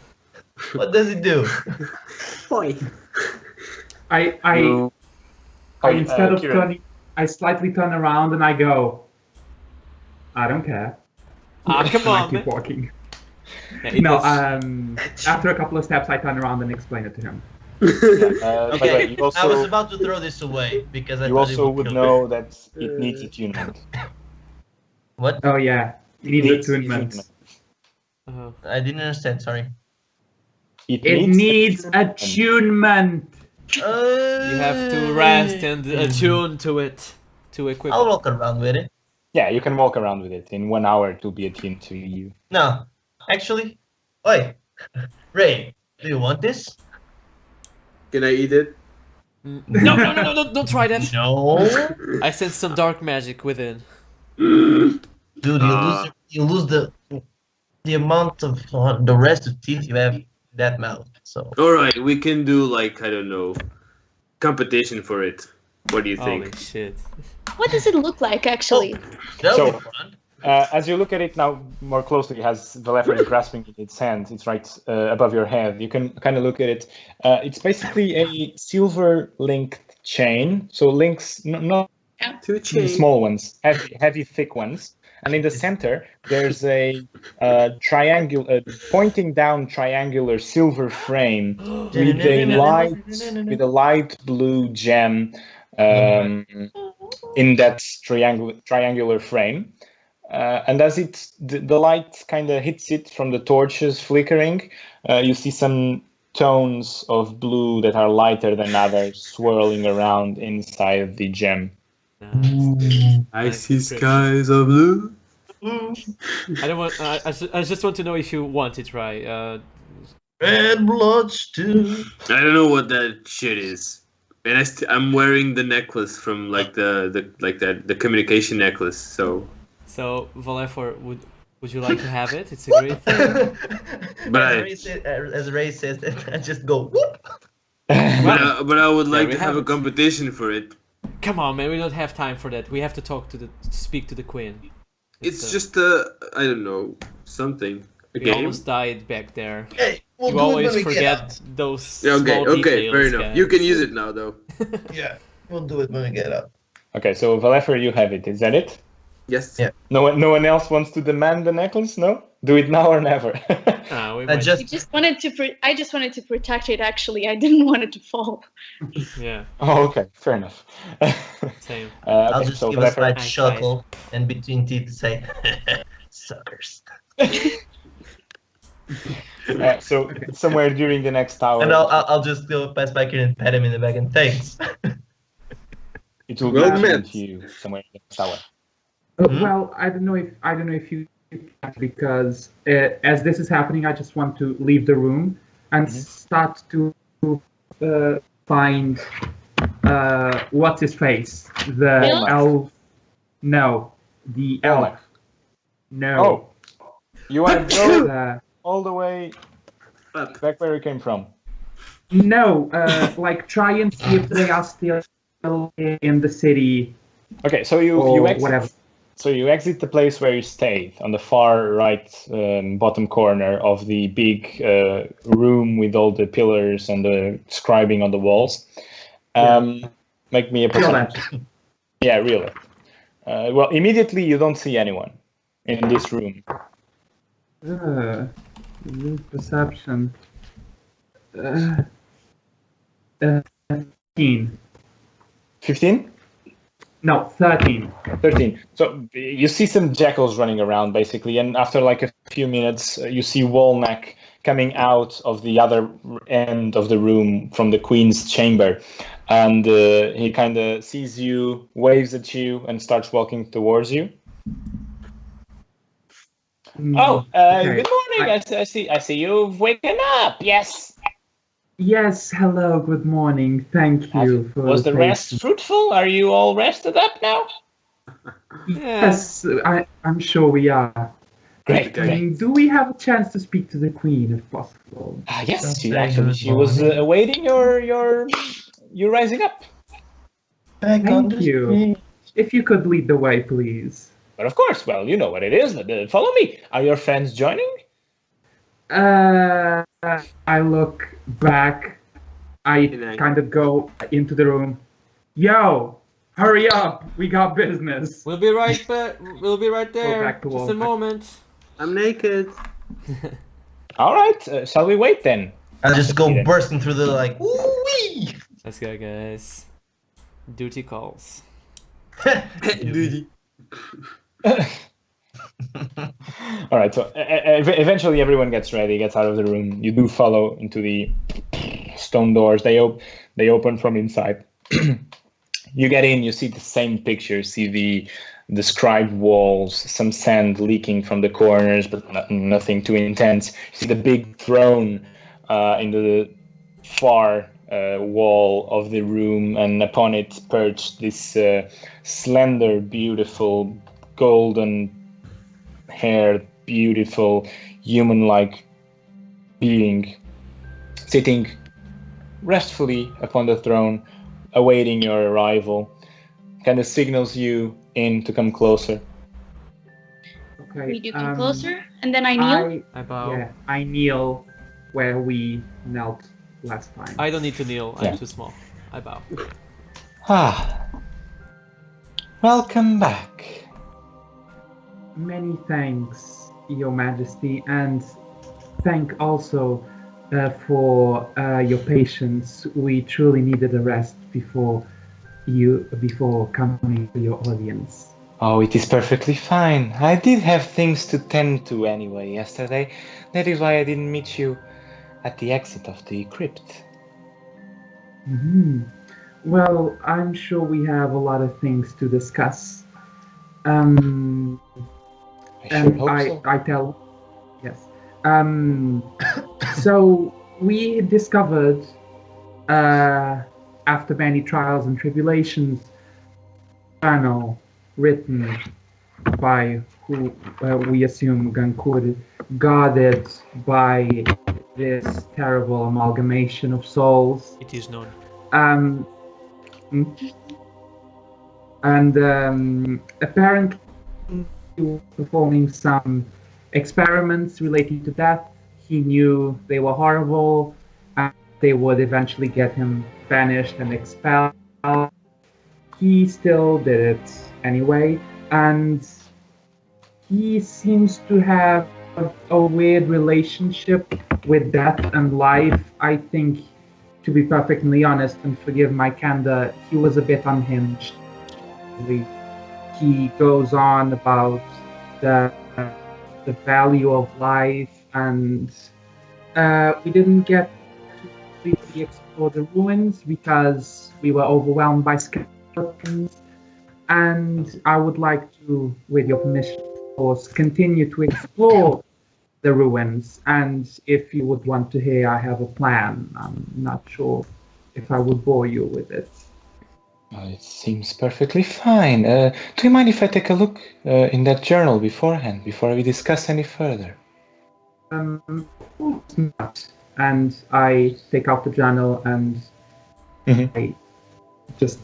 What does it do? Oi. I instead of Kieran. turning, I slightly turn around and I go, I don't care. come And I on, keep man. walking. Yeah, it No, was- after a couple of steps, I turn around and explain it to him. By the way, Okay, you I was also, about to throw this away because I you thought it also would would kill know that it needs attunement. me. What? Oh yeah, you need Needs attunement. Uh-huh. I didn't understand. Sorry. It It needs attunement. You have to rest and attune to it to equip I'll it. walk around with it. Yeah, you can walk around with it. In 1 hour, it will be attuned to you. No, actually, oi, Ray, do you want this? Can I eat it? No, don't try that. No. I sense some dark magic within. Dude, you lose the amount of the rest of teeth you have in that mouth. So All right, we can do like I don't know, competition for it. What do you Holy think? shit. What does it look like, actually? that'll So- be fun. As you look at it now more closely, as Valefer is grasping it in its hand, it's right above your head. You can kind of look at it. It's basically a silver linked chain. So links, not Two the chains. small ones, heavy, thick ones. And in the center, there's a pointing down triangular silver frame with a light blue gem in that triangular frame. And as the light kind of hits it from the torches flickering, you see some tones of blue that are lighter than others swirling around inside the gem. I Nice see description. skies of blue. I don't want. I just want to know if you want it, right? Red blood stew. I don't know what that shit is, and I'm wearing the necklace from like the communication necklace. So, Valefor, would you like to have it? It's a great thing. But as Ray says, I just go whoop. but I would like we to have have a it. competition for it. Come on, man. We don't have time for that. We have to talk to speak to the queen. It's a- just I don't know, something. A We game. almost died back there. Hey, we'll You do it when always we get forget out. those Yeah, okay, small okay, details, fair enough. guys. You can use it now, though. Yeah, we'll do it when we get out. Okay, so Valefer, you have it. Is that it? Yes. Yeah. No one else wants to demand the necklace? No? Do it now or never. Ah, we I might- just I just wanted to protect it. Actually, I didn't want it to fall. yeah, Oh, okay, fair enough. same. I'll Okay, just so give a Valefer, slight Nice, chuckle and between teeth say, "Suckers." so somewhere during the next hour, And I'll just go pass by here and pat him in the back and thanks. it will Well be met. given to you somewhere in the next hour. Well, I don't know if you because as this is happening, I just want to leave the room and start to find what's his face, the Elf? elf. No, the elf. Elf. No. Oh, you want to go The- all the way Up. back where you came from? no, like try and see if they are still in the city Okay, so you or exit. whatever. So you exit the place where you stayed on the far right bottom corner of the big room with all the pillars and the scribing on the walls. Make me a Feel that. perception. Yeah, really. Well, immediately you don't see anyone in this room. Perception. 13. 15? No, 13. 13. So you see some jackals running around, basically, and after like a few minutes, you see Walnack coming out of the other end of the room from the Queen's chamber. And he kind of sees you, waves at you, and starts walking towards you. Oh, Okay. good morning. I see you've waken up. Yes. Yes, hello, good morning. Thank you for Was the rest patience. fruitful? Are you all rested up now? Yes, I'm sure we are. Great, Okay. great. Do we have a chance to speak to the queen, if possible? Yes, That's she very actually good, she was morning. awaiting your rising up. Back on Thank the you. street. If you could lead the way, please. But of course, well, you know what it is. Follow me. Are your friends joining? I look back. I Good kind of go into the room. Yo, hurry up! We got business. We'll be right back. We'll be right there. back to Just a Walmart. moment. I'm naked. All right. Shall we wait then? I just go Yeah. bursting through the like, woo-wee! Let's go, guys. Duty calls. Duty. All right. So eventually, everyone gets ready, gets out of the room. You do follow into the stone doors. They open from inside. You get in. You see the same picture. See the described walls, some sand leaking from the corners, but nothing too intense. You see the big throne in the far wall of the room, and upon it perched this slender, beautiful, golden-haired, beautiful, human-like being, sitting restfully upon the throne, awaiting your arrival. Kind of signals you in to come closer. Okay. We do come closer, and then I kneel. I bow. Yeah, I kneel where we knelt last time. I don't need to kneel. I'm Yeah. too small. I bow. Welcome back. Many thanks, Your Majesty, and thank also for your patience. We truly needed a rest before coming to your audience. Oh, it is perfectly fine. I did have things to tend to anyway yesterday. That is why I didn't meet you at the exit of the crypt. Well, I'm sure we have a lot of things to discuss. I sure And hope so. I tell, yes. So we discovered, after many trials and tribulations, journal written by who we assume Gankur, guarded by this terrible amalgamation of souls. It is known. Apparently he was performing some experiments relating to death. He knew they were horrible, and they would eventually get him banished and expelled. He still did it anyway, and he seems to have a weird relationship with death and life. I think, to be perfectly honest, and forgive my candor, he was a bit unhinged. He goes on about the value of life, and we didn't get to completely explore the ruins because we were overwhelmed by skeletons. And I would like to, with your permission, of course, continue to explore the ruins. And if you would want to hear, I have a plan. I'm not sure if I would bore you with it. It seems perfectly fine. Do you mind if I take a look in that journal beforehand, before we discuss any further? And I take out the journal and I just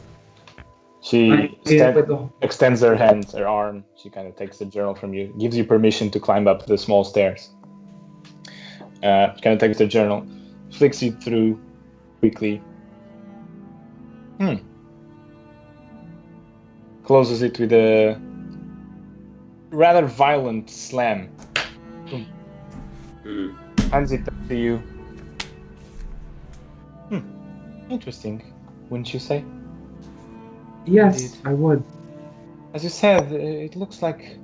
She with the extends her hand, her arm. She kind of takes the journal from you, gives you permission to climb up the small stairs. Kind of takes the journal, flicks it through quickly. Closes it with a rather violent slam. Hands it up to you. Interesting, wouldn't you say? yes, Indeed. I would. As you said, it looks like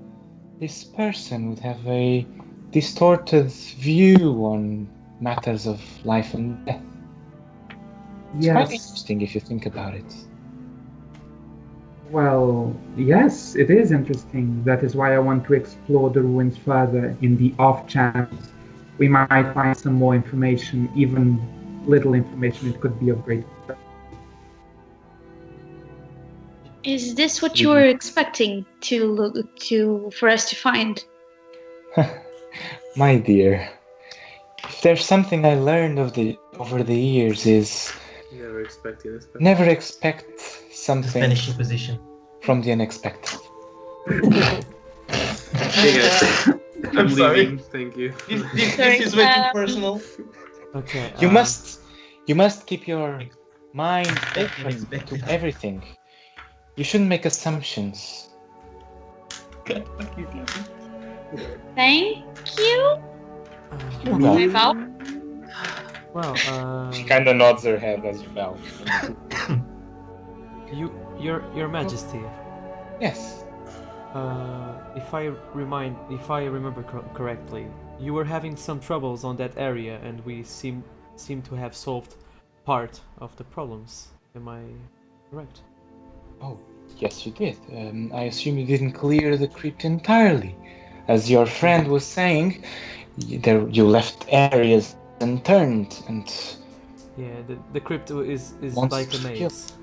this person would have a distorted view on matters of life and death. It's quite Yes. interesting if you think about it. Well, yes, it is interesting. That is why I want to explore the ruins further in the off chance we might find some more information, even little information. It could be of great. Is this what you were expecting for us to find? My dear, if there's something I learned over the years is Never expecting this. never expect The something Spanish Inquisition. from the unexpected. Hey guys, I'm sorry. leaving. Thank you. This is way too personal. Okay. You must keep your mind open to Expected. everything. You shouldn't make assumptions. Thank you. Well, I vow. Well, she kind of nods her head as you bow. Your Majesty. Yes. If I remember correctly, you were having some troubles on that area, and we seem to have solved part of the problems. Am I correct? Oh, yes, you did. I assume you didn't clear the crypt entirely. As your friend was saying, you left areas unturned, and Yeah, the crypt is Wants like a to maze.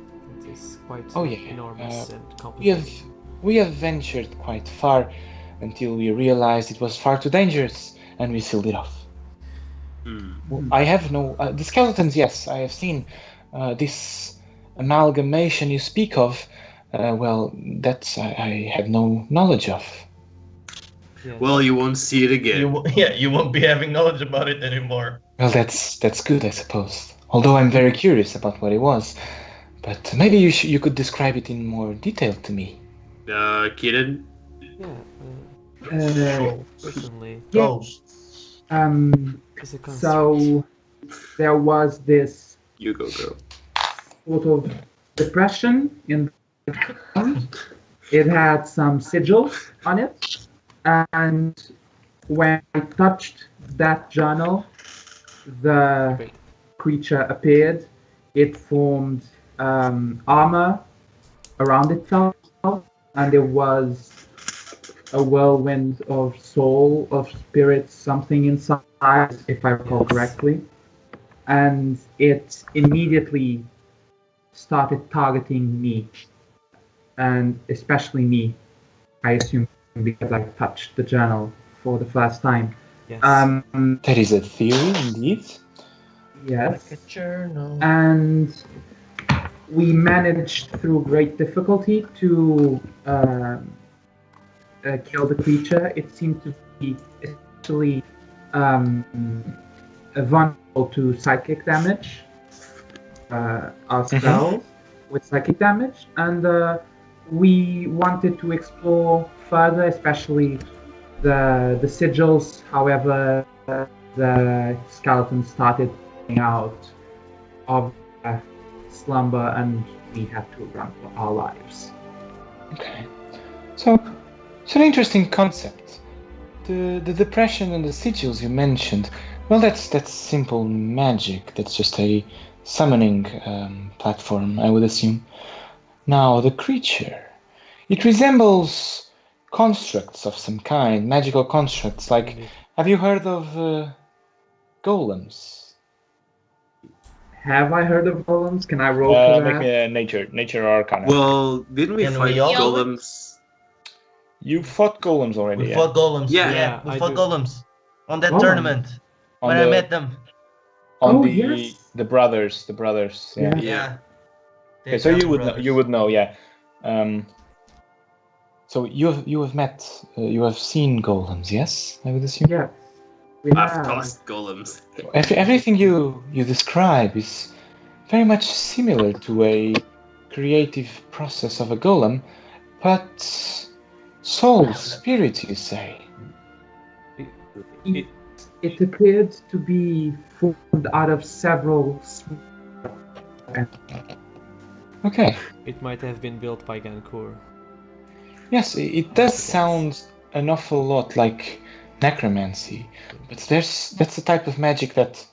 It is quite Oh, yeah. enormous and we complicated. have ventured quite far until we realized it was far too dangerous, and we sealed it off. I have no the skeletons. Yes, I have seen this amalgamation you speak of. Well, that's I had no knowledge of. Yes. Well, you won't see it again. You won't be having knowledge about it anymore. Well, that's good, I suppose. Although I'm very curious about what it was, but maybe you could describe it in more detail to me. Kieran? Yeah. Personally, Ghosts. it's a construct. So there was this You go, girl. sort of depression in the ground. It had some sigils on it, and when I touched that journal, the Wait. creature appeared. It formed armor around itself, and there was a whirlwind of soul, of spirits, something inside, if I recall Yes. correctly. And it immediately started targeting me, and especially me, I assume, because I touched the journal for the first time. Yes. That is a theory, indeed. Yes. Like a journal. And we managed through great difficulty to kill the creature. It seemed to be especially vulnerable to psychic damage, our spells with psychic damage, and we wanted to explore further, especially the sigils. However, the skeleton started coming out of slumber, and we had to run for our lives. Okay. So, it's an interesting concept. The depression and the sigils you mentioned, well, that's simple magic. That's just a summoning platform, I would assume. Now, the creature, it resembles constructs of some kind, magical constructs. Like, have you heard of golems? Have I heard of golems? Can I roll for Make that? me a nature arcana. Well, didn't we Can fight we all- golems? You fought golems already. We Yeah? fought golems. Yeah. Yeah, we I fought do. golems on that Oh. tournament On when the, I met them. on Oh, the yes. the brothers. Yeah. Yeah. Okay, so you would know. You would know. Yeah. So you have met. You have seen golems. Yes, I would assume. Yes. We I've have. tossed golems. Everything you describe is very much similar to a creative process of a golem, but soul, spirit, you say. It appeared to be formed out of several. Okay. It might have been built by Gancour. Yes, it does sound an awful lot like necromancy, but that's a type of magic that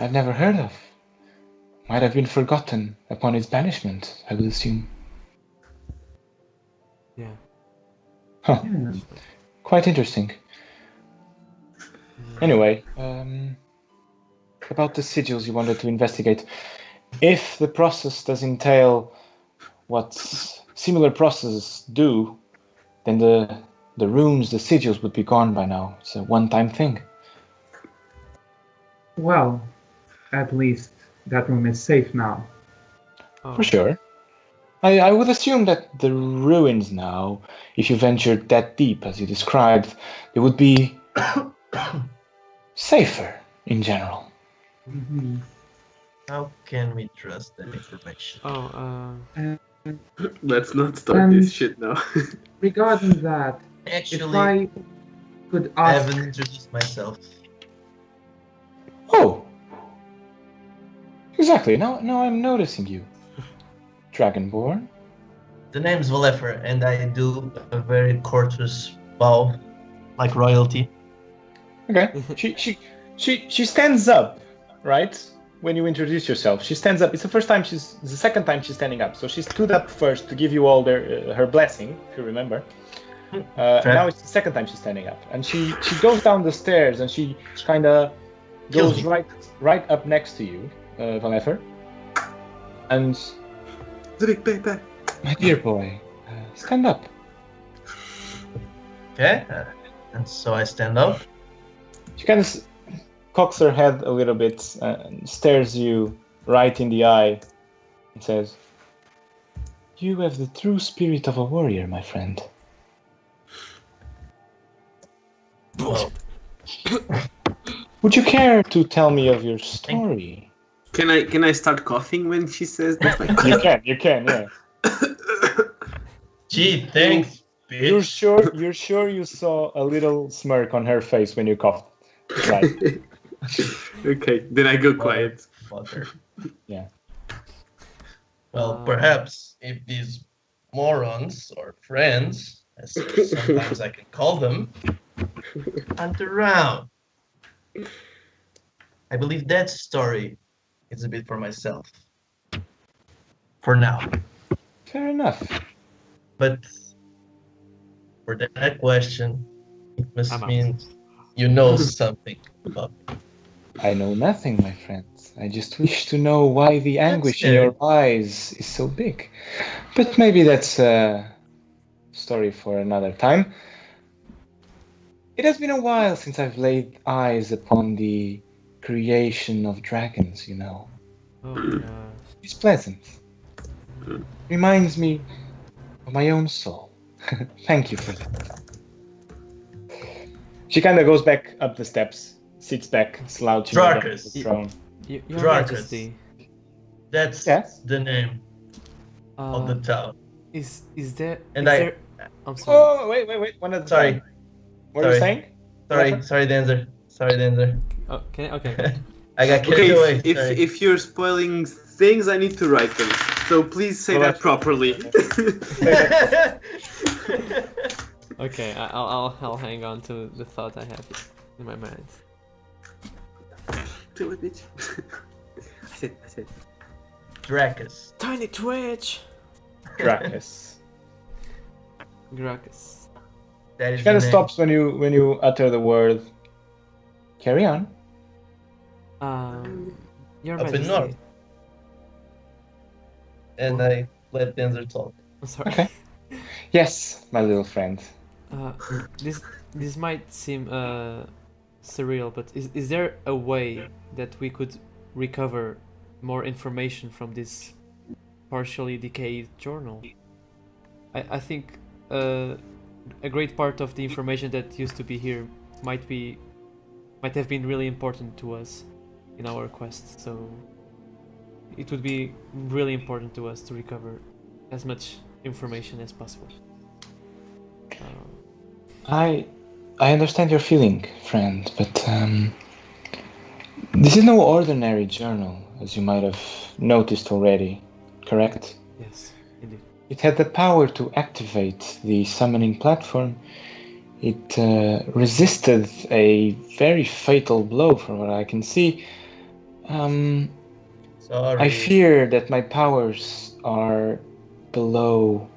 I've never heard of. Might have been forgotten upon its banishment, I would assume. Yeah. Huh. Yeah. Quite interesting. Anyway, about the sigils you wanted to investigate. If the process does entail what similar processes do, then the runes, the sigils would be gone by now. It's a one-time thing. Well, at least that room is safe now. Oh. For sure. I would assume that the ruins now, if you ventured that deep as you described, they would be safer in general. Mhm. How can we trust that information? Oh, Let's not start And- this shit now. Regarding that, if Actually, I could I ask, haven't introduced myself. Oh! Exactly, now I'm noticing you. Dragonborn. The name's Valefer, and I do a very courteous bow, like royalty. Okay. She stands up, right? When you introduce yourself, she stands up. It's the second time she's standing up. So she stood up first to give you all her blessing, if you remember. Now it's the second time she's standing up, and she goes down the stairs, and she kind of goes right up next to you, Valefer. And The big backpack. my dear boy, stand up. Okay, and so I stand up. She kind of cocks her head a little bit and stares you right in the eye and says, "You have the true spirit of a warrior, my friend." Well, Would you care to tell me of your story? Can I start coughing when she says that? Like, You can, yeah. gee, thanks, You're bitch. sure you saw a little smirk on her face when you coughed. Right. okay, then I go quiet. Mother. Yeah. Well, perhaps if these morons or friends, as sometimes I can call them, aren't around. I believe that story is a bit for myself. For now. Fair enough. But for that question, it must I'm out. mean you know something about me. I know nothing, my friends. I just wish to know why the anguish in your eyes is so big. But maybe that's a story for another time. It has been a while since I've laid eyes upon the creation of dragons, you know. oh gosh. It's pleasant. Reminds me of my own soul. Thank you for that. She kind of goes back up the steps, sits back, slouching against Drarkus. the throne. Your Drarkus. Majesty, That's Yes? the name of the town. is there? And is I- there... I'm sorry. Oh, wait. One at a Sorry. time. What are you saying? Sorry, Denzer. Oh, okay. I got Okay, carried away. if Sorry. if you're spoiling things, I need to write them. So please say Well, that properly. Okay, I'll hang on to the thought I have in my mind. Do it, bitch. I said. Dracus. Tiny Twitch. Dracus. Gracchus. That is She kind of the name. stops when you utter the word. Carry on. Your Up in Majesty. north. And I let Denzer talk. I'm sorry. Okay. Yes, my little friend. This might seem surreal, but is there a way that we could recover more information from this partially decayed journal? I think a great part of the information that used to be here might have been really important to us in our quest, so it would be really important to us to recover as much information as possible. I understand your feeling, friend, but this is no ordinary journal, as you might have noticed already, correct? Yes, indeed. It had the power to activate the summoning platform. It resisted a very fatal blow, from what I can see. Sorry. I fear that my powers are below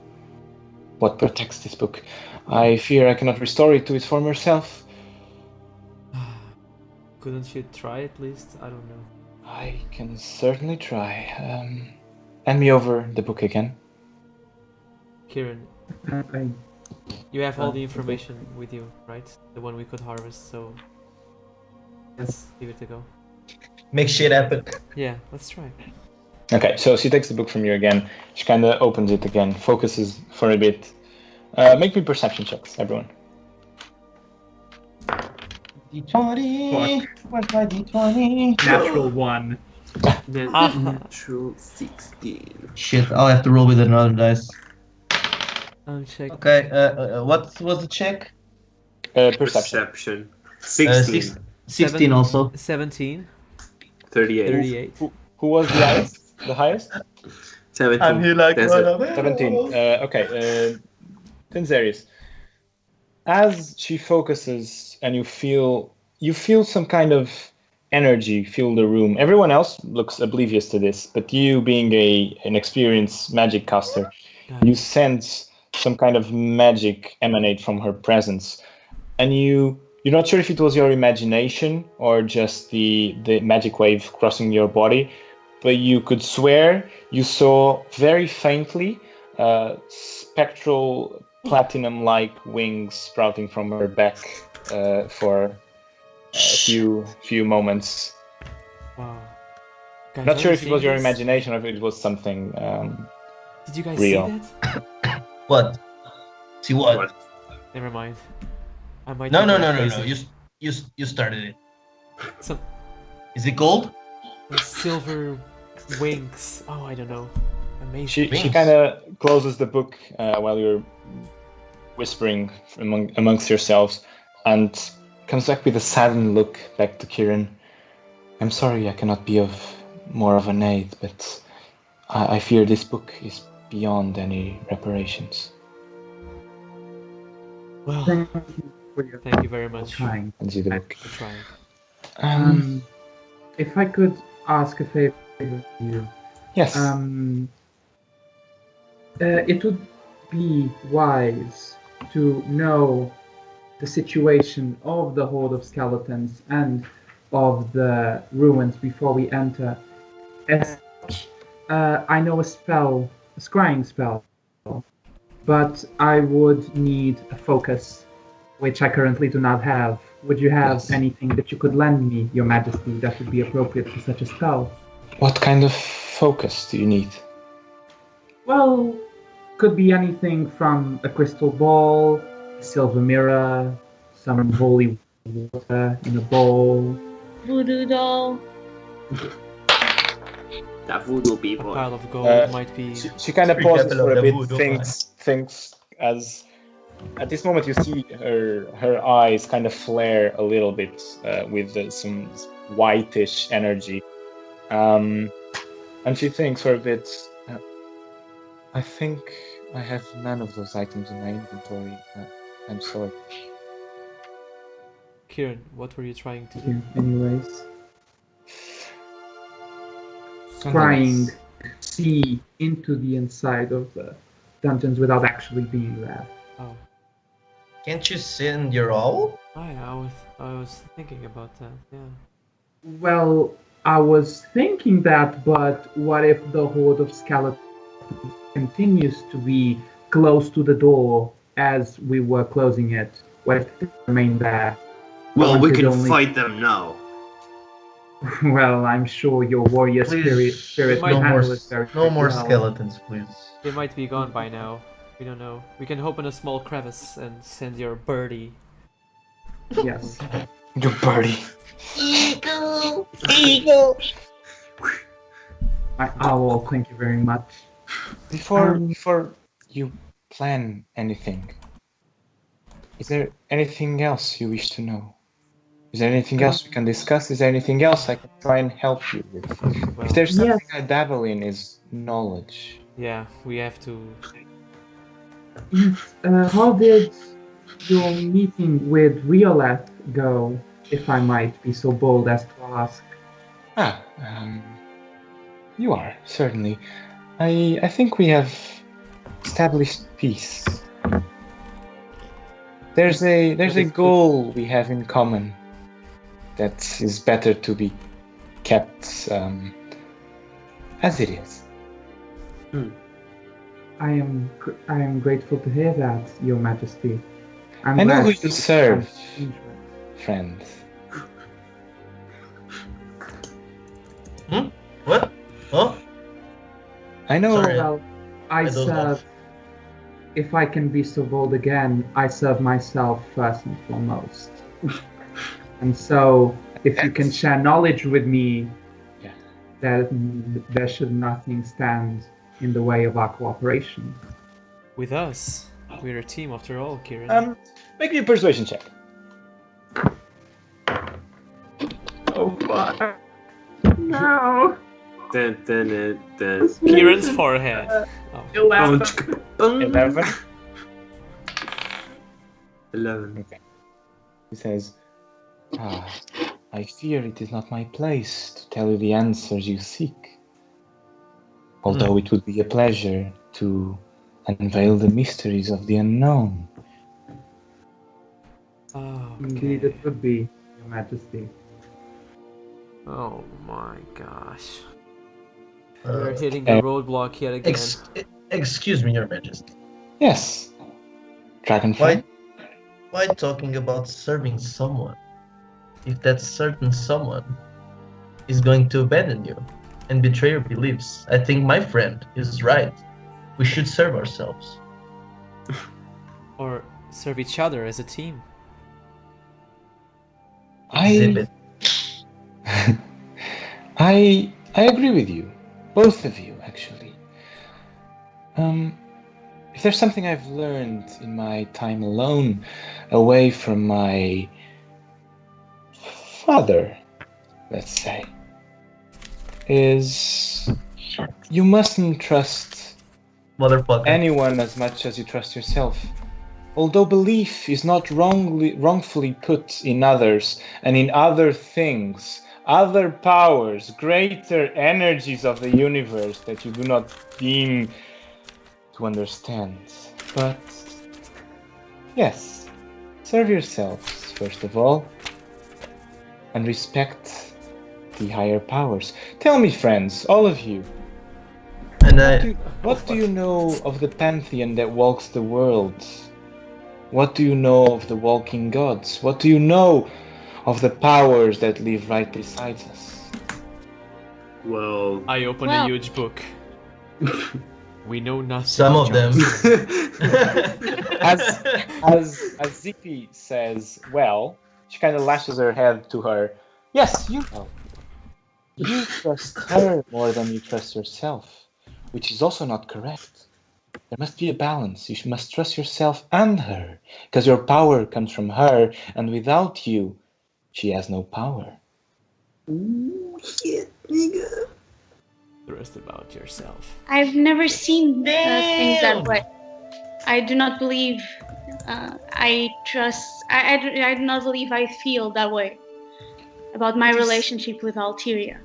what protects this book. I fear I cannot restore it to its former self. Couldn't you try at least? I don't know. I can certainly try. Hand me over the book again. Kieran, I, you have all the information with you, right? The one we could harvest, so let's give it a go. Make shit happen. Yeah, let's try. Okay, so she takes the book from you again. She kind of opens it again, focuses for a bit. Make me perception checks, everyone. D20. Where's my D20? natural 1. Natural 16. Shit, I'll have to roll with another dice. I'll check. Okay, what was the check? Perception. 16. 16 also. 17, 38. 38. Who was the highest? The highest? 17. I'm here like That's one it. of it. 17. Okay. Denzerius. As she focuses and you feel some kind of energy fill the room. Everyone else looks oblivious to this, but you, being an experienced magic caster, you sense some kind of magic emanate from her presence, and you're not sure if it was your imagination or just the magic wave crossing your body, but you could swear you saw very faintly spectral platinum-like wings sprouting from her back for a few moments. Wow. Guys, Not are sure you if it was seeing your this? imagination or if it was something Did you guys real. see that? What? See what? What? Never mind. I might. No, be no, going no, no, no. crazy. You started it. Some Is it gold? silver wings. Oh, I don't know. Amazing. She Wings. kind of closes the book while you're whispering amongst yourselves, and comes back with a saddened look back to Kieran. I'm sorry I cannot be of more of an aid, but I fear this book is beyond any reparations. Well, Thank you for your thank you very much for time. Hands you the book. trying. If I could ask a favor of you, Yes. it would be wise to know the situation of the horde of skeletons and of the ruins before we enter. As I know a spell, a scrying spell, but I would need a focus, which I currently do not have. Would you have Yes. anything that you could lend me, Your Majesty, that would be appropriate for such a spell? What kind of focus do you need? Well, could be anything from a crystal ball, a silver mirror, some holy water in a bowl. Voodoo doll. That voodoo A people. pile of gold might be. She kind of Free pauses capital for a of the bit, voodoo thinks as at this moment you see her eyes kind of flare a little bit with some whitish energy, and she thinks for a bit. I think I have none of those items in my inventory. I'm sorry. Kieran, what were you trying to do? Anyways, trying to see into the inside of the dungeons without actually being there. Oh, Can't you send your owl? I was thinking about that. Yeah. Well, I was thinking that, but what if the horde of skeletons continues to be close to the door as we were closing it? What if they remain there? Well, we Wanted can only- fight them now. Well, I'm sure your warrior Please, spirit might will no more, handle it very no more well. skeletons, please. They might be gone by now. We don't know. We can open a small crevice and send your birdie. Yes. Your birdie. Eagle. Eagle. My owl, thank you very much. Before you plan anything, is there anything else you wish to know? Is there anything else we can discuss? Is there anything else I can try and help you with? Well, If there's Yes. something I dabble in, is knowledge. yeah, we have to. How did your meeting with Rioleth go, if I might be so bold as to ask? You are, certainly. I think we have established peace. There's a goal we have in common that is better to be kept as it is. I am grateful to hear that, Your Majesty. I'm I know glad who you serve, I'm friend. What? Oh, I know. Sorry. Well, I dozed serve. off. If I can be so bold again, I serve myself first and foremost. And so, if you can share knowledge with me, Yeah. there should nothing stand in the way of our cooperation. With us, we're a team after all, Kieran. Make me a persuasion check. Oh, fuck. No. Then. Kieran's forehead. Oh. 11. 11. He says, I fear it is not my place to tell you the answers you seek. Although it would be a pleasure to unveil the mysteries of the unknown. Oh, Indeed, okay. it would be, Your Majesty. Oh my gosh. Uh, We're hitting the roadblock yet again. Excuse me, Your Majesty. Yes. Dragonfly? Why talking about serving someone? If that certain someone is going to abandon you and betray your beliefs, I think my friend is right. We should serve ourselves. Or serve each other as a team. Exhibit. I agree with you. Both of you, actually. If there's something I've learned in my time alone, away from my father, let's say, is you mustn't trust Motherfucker. anyone as much as you trust yourself. Although belief is not wrongfully put in others and in other things, other powers, greater energies of the universe that you do not deem to understand. But yes, serve yourselves first of all and respect the higher powers. Tell me, friends, all of you, And what do you know of the pantheon that walks the world? What do you know of the walking gods? What do you know of the powers that live right beside us? Well, I open a Well- huge book. We know nothing. some of them. As Zippy says, well, she kind of lashes her head to her. Yes, you know. You trust her more than you trust yourself, which is also not correct. There must be a balance. You must trust yourself and her, because your power comes from her, and without you, she has no power. The rest about yourself. I've never seen things that Damn. way. I do not believe. I trust. I do not believe I feel that way about my relationship with Alteria.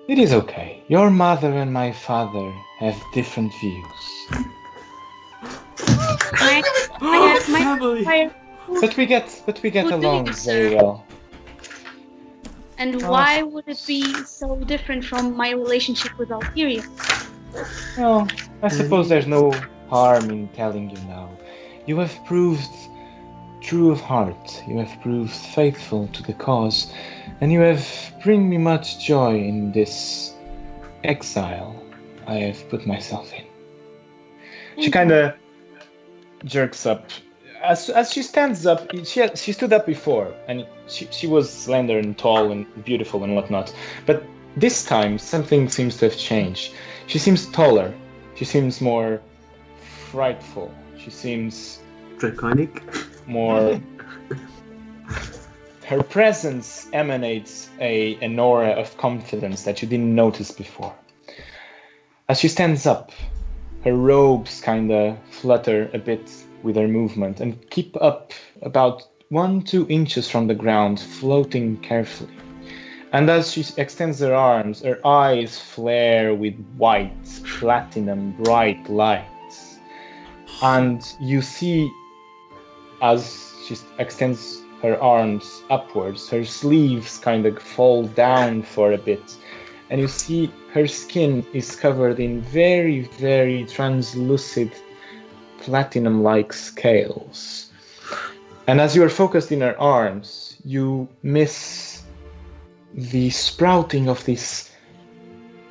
It is okay. Your mother and my father have different views. My Family. But we get Who do along you very serve? well. And why would it be so different from my relationship with Alteria? Well, I suppose there's no harm in telling you now. You have proved true of heart. You have proved faithful to the cause, and you have bring me much joy in this exile I have put myself in. She kind of jerks up. As she stands up, she stood up before, and she was slender and tall and beautiful and whatnot. But this time, something seems to have changed. She seems taller. She seems more frightful. She seems draconic. more. Her presence emanates an aura of confidence that you didn't notice before. As she stands up, her robes kind of flutter a bit with her movement and keep up about 1-2 inches from the ground, floating carefully. And as she extends her arms, her eyes flare with white, platinum, bright lights. And you see, as she extends her arms upwards, her sleeves kind of fall down for a bit, and you see her skin is covered in very, very translucid platinum-like scales. And as you are focused in her arms, you miss the sprouting of these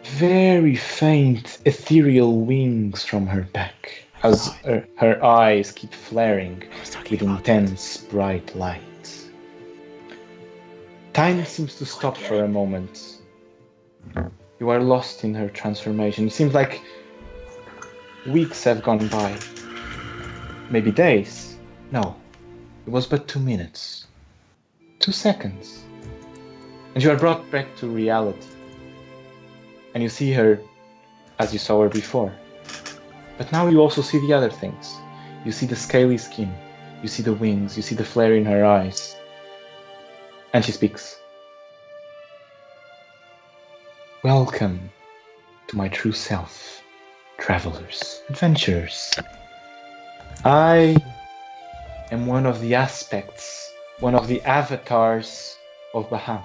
very faint ethereal wings from her back, as her eyes keep flaring with intense bright light. Time seems to stop for a moment. You are lost in her transformation. It seems like weeks have gone by. Maybe days. No, it was but 2 minutes. 2 seconds. And you are brought back to reality. And you see her as you saw her before. But now you also see the other things. You see the scaly skin. You see the wings. You see the flare in her eyes. And she speaks. Welcome to my true self, travelers, adventurers. I am one of the aspects, one of the avatars of Bahamut,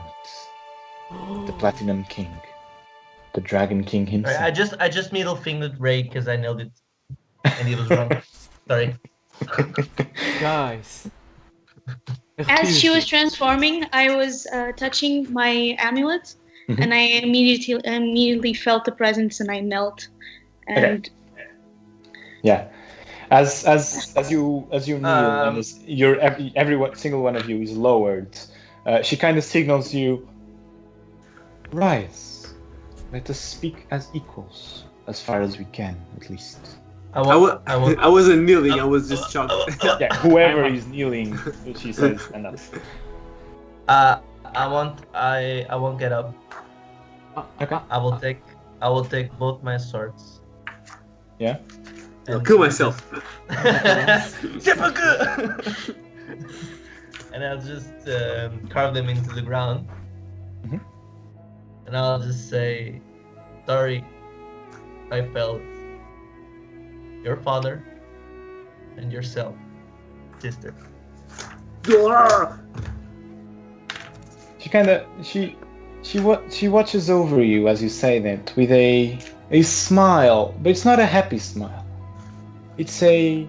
the Platinum King, the Dragon King himself. I just middle fingered Ray because I nailed it, and he was wrong. Sorry. Guys. As she was transforming, I was touching my amulet, Mhm. and I immediately felt the presence, and I knelt. And Yeah, as you kneel and as every single one of you is lowered, she kind of signals you, rise. Let us speak as equals, as far as we can, at least. I wasn't kneeling. I was just shocked. Yeah, whoever is kneeling, she says, stand up. I won't get up. Okay. I will take both my swords. Yeah. I'll kill myself. And I'll just carve them into the ground. Mhm. And I'll just say, sorry, I failed your father and yourself, sister. She kind of she watches over you as you say that with a smile, but it's not a happy smile. It's a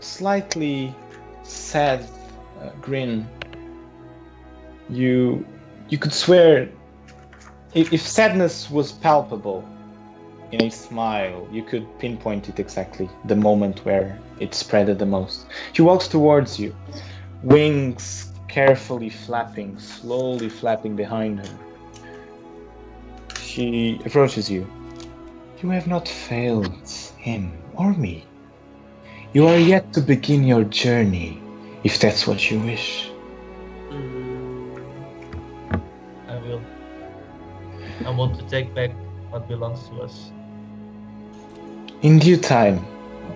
slightly sad grin. You could swear if sadness was palpable in a smile, you could pinpoint it exactly, the moment where it spreaded the most. She walks towards you, wings carefully flapping, slowly flapping behind her. She approaches you. You have not failed him or me. You are yet to begin your journey, if that's what you wish. I will. I want to take back what belongs to us. In due time,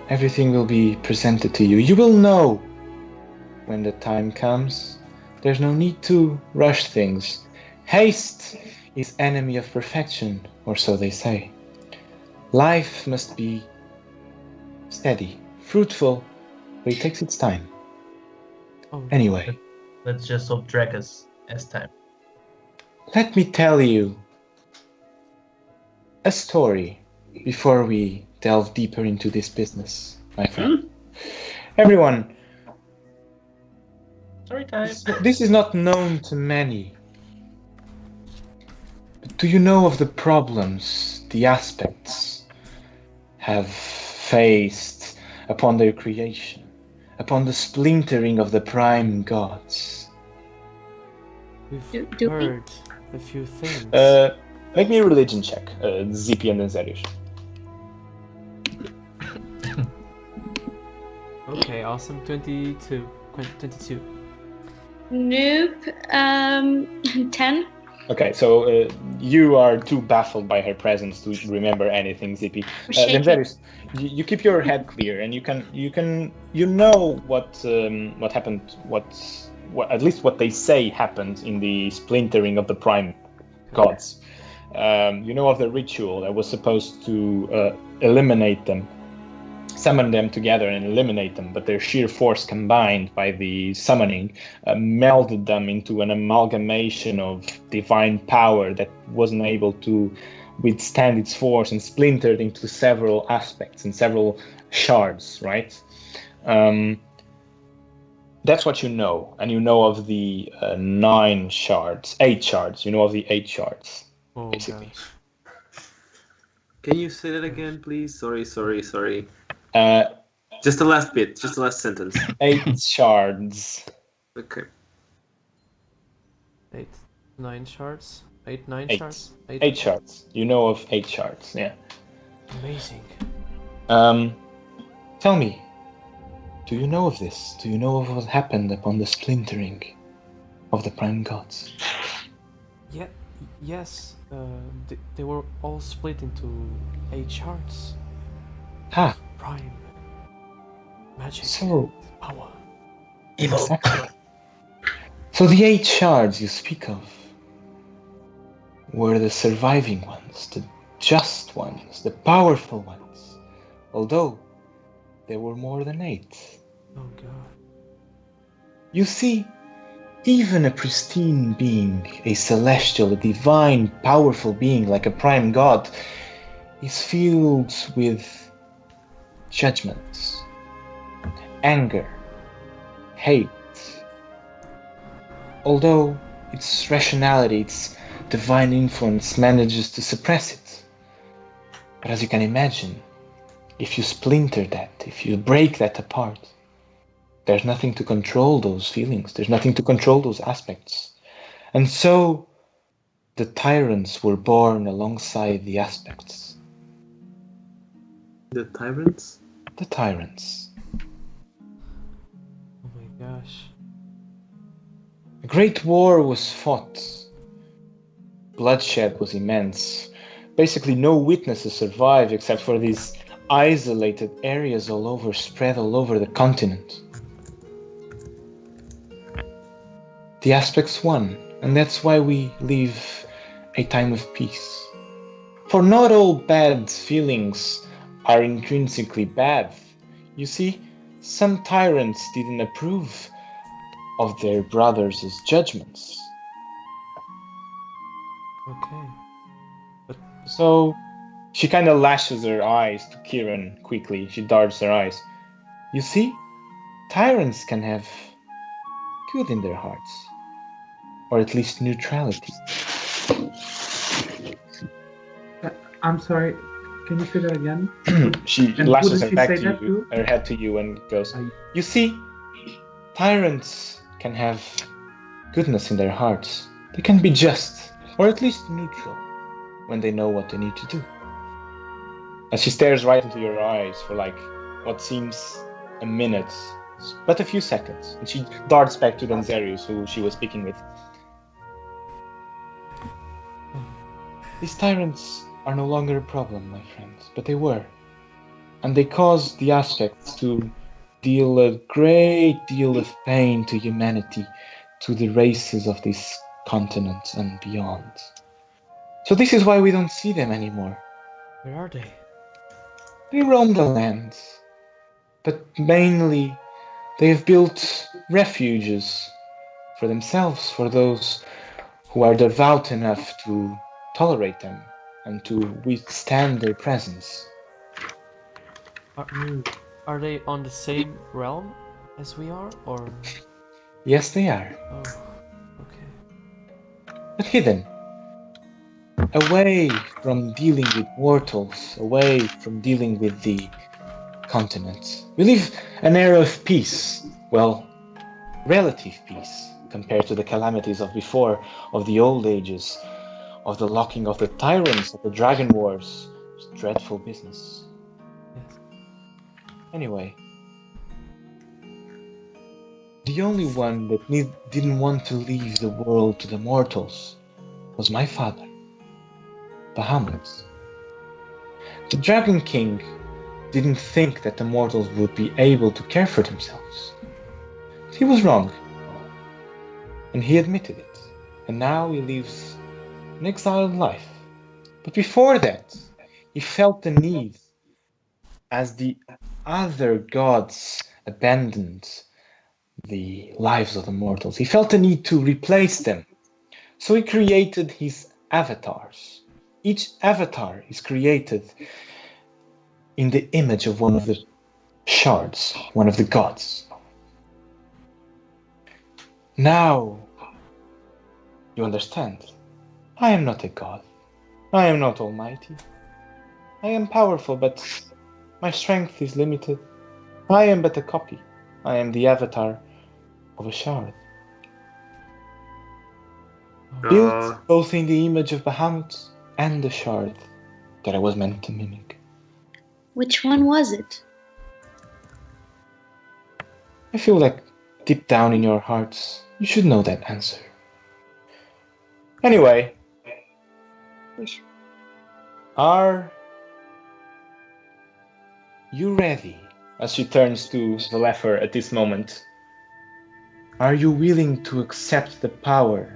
everything will be presented to you. You will know when the time comes. There's no need to rush things. Haste is enemy of perfection, or so they say. Life must be steady, fruitful, but it takes its time. Oh, Anyway, Let's just hope Drakus has time. let me tell you a story before we delve deeper into this business, my friend. Everyone, Story time. this is not known to many. But do you know of the problems the aspects have faced upon their creation, upon the splintering of the prime gods? we've Do we? heard a few things. Make me a religion check, Zippy and Denzerius. Okay, awesome. 22. Nope. 10. Okay, so you are too baffled by her presence to remember anything, Zippy. Shaking. Denzerius, you keep your head clear, and you know what happened, what at least what they say happened in the splintering of the prime gods. You know of the ritual that was supposed to eliminate them, summon them together and eliminate them, but their sheer force combined by the summoning melded them into an amalgamation of divine power that wasn't able to withstand its force and splintered into several aspects and several shards, right? That's what you know, and you know of the 8 shards. You know of the 8 shards, Oh basically. gosh. Can you say that again, please? Sorry. Uh, Just the last bit, just the last sentence. 8 shards. Okay. 8, 9 shards? 8, 9 8. shards? 8 shards. You know of 8 shards, yeah. Amazing. Tell me, do you know of this? Do you know of what happened upon the splintering of the prime gods? Yeah, yes. They were all split into 8 shards. Ha! Prime. Magic. So, Power. Evil. exactly. So the 8 shards you speak of were the surviving ones, the just ones, the powerful ones. Although there were more than 8. Oh god. You see, even a pristine being, a celestial, a divine, powerful being like a prime god, is filled with judgments, anger, hate. Although its rationality, its divine influence manages to suppress it. But as you can imagine, if you splinter that, if you break that apart, there's nothing to control those feelings. There's nothing to control those aspects. And so the tyrants were born alongside the aspects. The tyrants? The tyrants. Oh my gosh. A great war was fought. Bloodshed was immense. Basically no witnesses survived except for these isolated areas spread all over the continent. The aspects won, and that's why we live a time of peace. For not all bad feelings are intrinsically bad. You see, some tyrants didn't approve of their brothers' judgments. Okay. So she kind of lashes her eyes to Kieran quickly. She darts her eyes. You see, tyrants can have good in their hearts. Or at least neutrality. I'm sorry. Can you say that again? She And lashes wouldn't her she say that too? head to you and goes, I- You see, tyrants can have goodness in their hearts. They can be just, or at least neutral, when they know what they need to do. And she stares right into your eyes for like what seems a minute, but a few seconds. And she darts back to Denzerius, who she was speaking with. These tyrants are no longer a problem, my friends, but they were. And they caused the aspects to deal a great deal of pain to humanity, to the races of this continent and beyond. So this is why we don't see them anymore. Where are they? They roam the land, but mainly they have built refuges for themselves, for those who are devout enough to tolerate them and to withstand their presence. Are they on the same realm as we are, or? Yes, they are, Oh, okay. but hidden. Away from dealing with mortals, away from dealing with the continent. We live an era of peace, well, relative peace, compared to the calamities of before, of the old ages, of the locking of the tyrants, of the dragon wars. It's dreadful business. Yes. Anyway, the only one that didn't want to leave the world to the mortals was my father, Bahamut. The Dragon King didn't think that the mortals would be able to care for themselves. He was wrong, and he admitted it, and now he lives an exiled life. But before that, he felt the need, as the other gods abandoned the lives of the mortals, he felt a need to replace them. So he created his avatars. Each avatar is created in the image of one of the shards, one of the gods. Now, you understand. I am not a god. I am not almighty. I am powerful, but my strength is limited. I am but a copy. I am the avatar of a shard. Built both in the image of Bahamut and the shard that I was meant to mimic. Which one was it? I feel like deep down in your hearts, you should know that answer. Anyway, are you ready? As she turns to the Lefer at this moment. Are you willing to accept the power?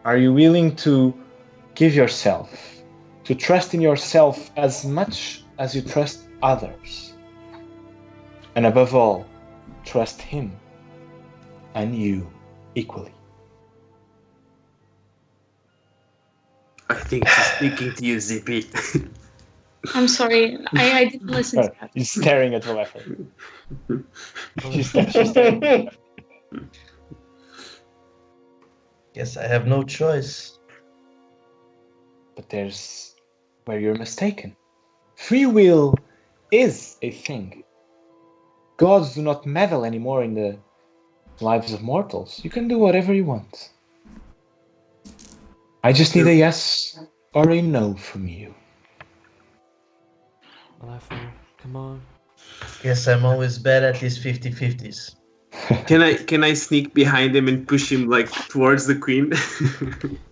Are you willing to give yourself, to trust in yourself as much as you trust others? And above all, trust him and you equally. I think she's speaking to you, Zippy. I'm sorry, I didn't listen to that. He's staring at the Lefer. She's staring. Guess I have no choice. But there's where you're mistaken. Free will is a thing. Gods do not meddle anymore in the lives of mortals. You can do whatever you want. I just need a yes or a no from you. Lefer, come on. Guess I'm always bad at these 50-50s. Can I sneak behind him and push him like towards the queen?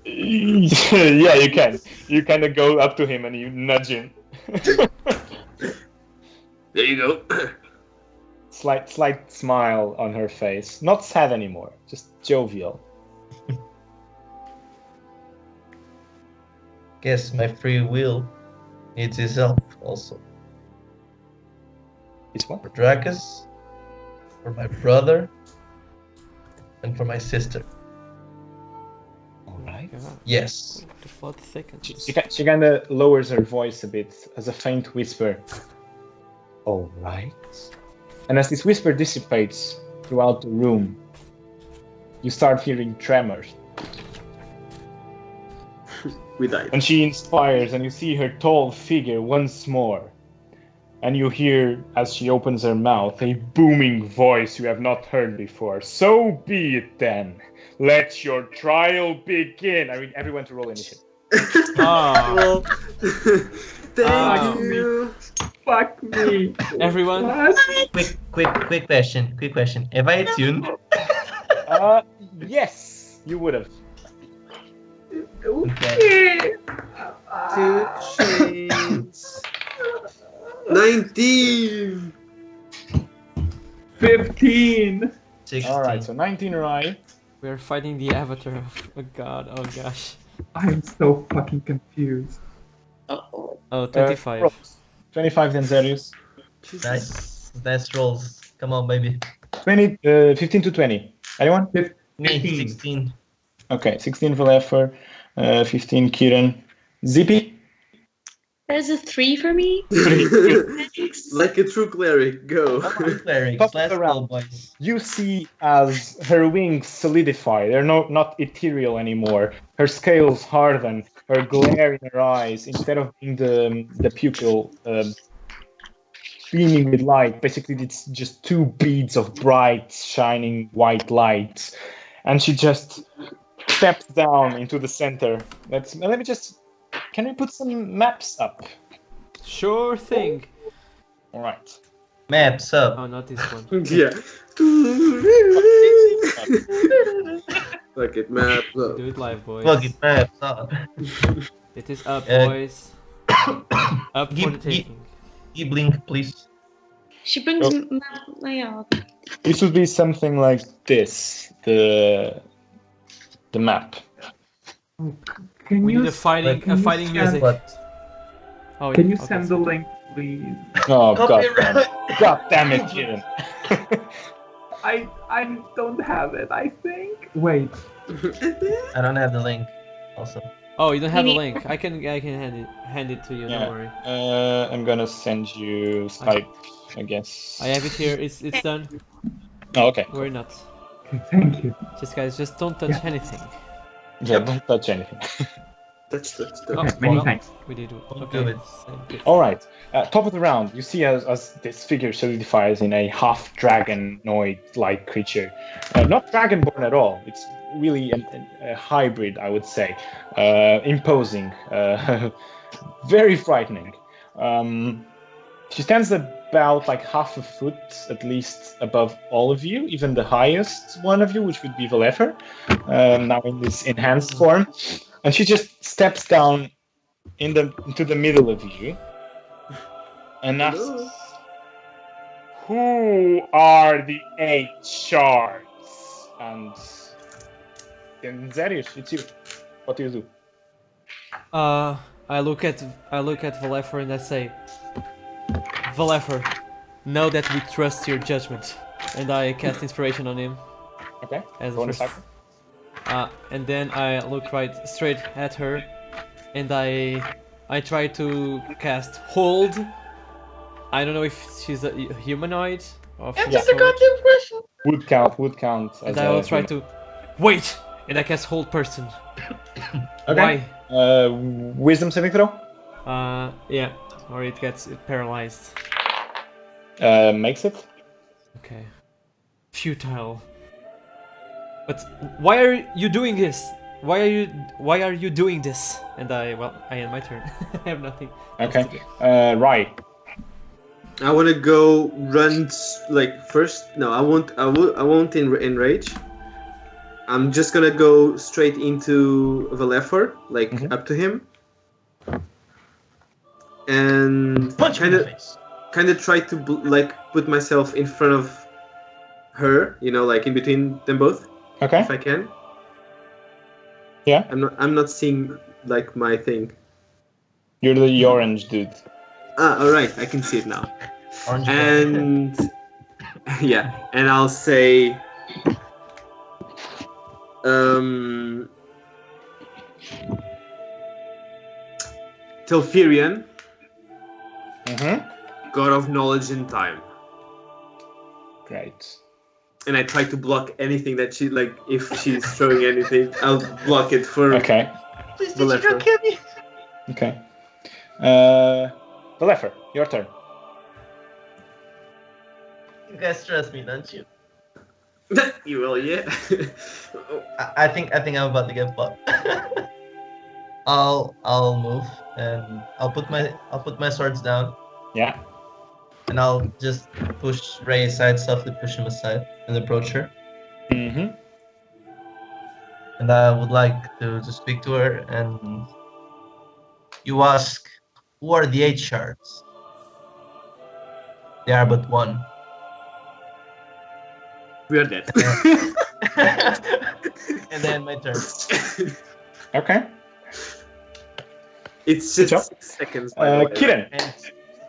Yeah, you can. You kind of go up to him and you nudge him. There you go. Slight smile on her face. Not sad anymore, just jovial. Guess my free will needs his help also. It's what? For Dracus, for my brother, and for my sister. Alright. Yes. The plot thickens. She kind of lowers her voice a bit as a faint whisper. Alright. And as this whisper dissipates throughout the room, you start hearing tremors. We died. And she inspires, and you see her tall figure once more. And you hear, as she opens her mouth, a booming voice you have not heard before. So be it then. Let your trial begin. I mean, everyone to roll initiative. Ah, Well, Ah. thank you. Fuck me. everyone. What? Quick question. Have I attuned? Yes, you would have. Okay. Two shades. 19. 15. 16. Alright, so 19 right. We're fighting the avatar of a god. Oh gosh. I'm so fucking confused. Oh, Oh, 25. Rolls. 25 Denzerius. Nice rolls. Come on, baby. 15 to 20. Anyone? Me, 15. 16. Okay, 16 for Lefer, 15 Kieran. Zippy? there's a 3 for me. Thanks. Like a true cleric, go. Come on, clerics. Top Let's of the go, round. boys. You see as her wings solidify. They're not ethereal anymore. Her scales harden. Her glare in her eyes, instead of being the pupil beaming with light, basically it's just two beads of bright, shining white light. And she just steps down into the center. Let me just... Can we put some maps up? Sure thing. All right. Maps up. Oh, not this one. Yeah. Fuck it, map. Do it live, boys. Fuck it, maps up. It is up, Uh, boys. Up for the give- taking. Blink, please. She brings map layout. This would be something like this. The map. Can We you need a fighting can you music. send- But Oh, Can you okay. send the link please. Oh god, Copyright. god damn it, Kieran. I don't have it, I think. Wait. I don't have the link. Also. Oh, you don't have the Me link. I can hand it to you. Yeah. Don't worry. I'm gonna send you Skype, I guess. I have it here. It's done. Oh, okay. Worry not. Okay, thank you. Just guys, just don't touch Yeah. anything. Yeah, don't touch anything. Touch. Oh, Many well, thanks. We did. Don't Okay. do it. Good. All right. Top of the round, you see as this figure solidifies in a half dragonoid-like creature. Not dragonborn at all. It's really a hybrid, I would say. Imposing, very frightening. She stands about like half a foot at least above all of you, even the highest one of you, which would be Valefer, now in this enhanced form. And she just steps down into the middle of you and asks, Hello? "Who are the 8 shards?" And Denzerius, it's you. What do you do? I look at Valefer and I say, Valefer, know that we trust your judgment, and I cast inspiration on him Okay. as Go a on a first. second. And then I look right straight at her, and I try to cast hold. I don't know if she's a humanoid or Answer some the sort. goddamn question. Would count. And as I a will try human. to wait, and I cast hold person. Okay. Wisdom saving throw. Why? Yeah, or it gets paralyzed. Makes it. Okay. Futile. But why are you doing this? Why are you doing this? And I end my turn. I have nothing. else Okay. to do. Right. I want to go run first. No, I won't. I won't enrage. I'm just gonna go straight into Valefor, up to him, and Punch him in the face. kind of try to put myself in front of her. In between them both, Okay. if I can. Yeah. I'm not seeing my thing. You're the orange dude. All right, I can see it now. Orange ball. And yeah, and I'll say, Telferion, Mm-hmm. God of knowledge and time. Great. And I try to block anything that she if she's throwing anything, I'll block it for. Okay. Please, the teacher, don't letter. kill me. Okay. Valefer, your turn. You guys trust me, don't you? You will, yeah. I think I'm about to get fucked. I'll move and I'll put my swords down Yeah. and I'll just push Ray aside, softly push him aside and approach her. Mm-hmm. And I would like to speak to her and you ask, who are the 8 shards? They are but one. We are dead. And then my turn. Okay. It's Good just job. 6 seconds. By the way. Kiran. And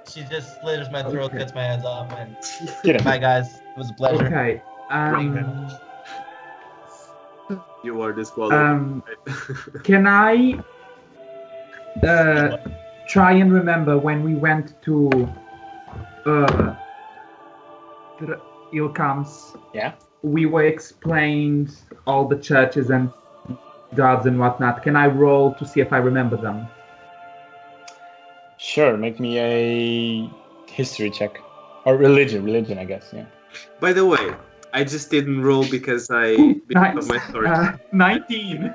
she just slithers my throat, Okay. cuts my hands off, and Kiran. bye guys. It was a pleasure. Okay. You are disqualified. Can I try and remember when we went to Ilkam's? Yeah. We were explained all the churches and gods and whatnot. Can I roll to see if I remember them? Sure. Make me a history check. Or religion, I guess. Yeah. By the way, I just didn't roll because because of my story. 19.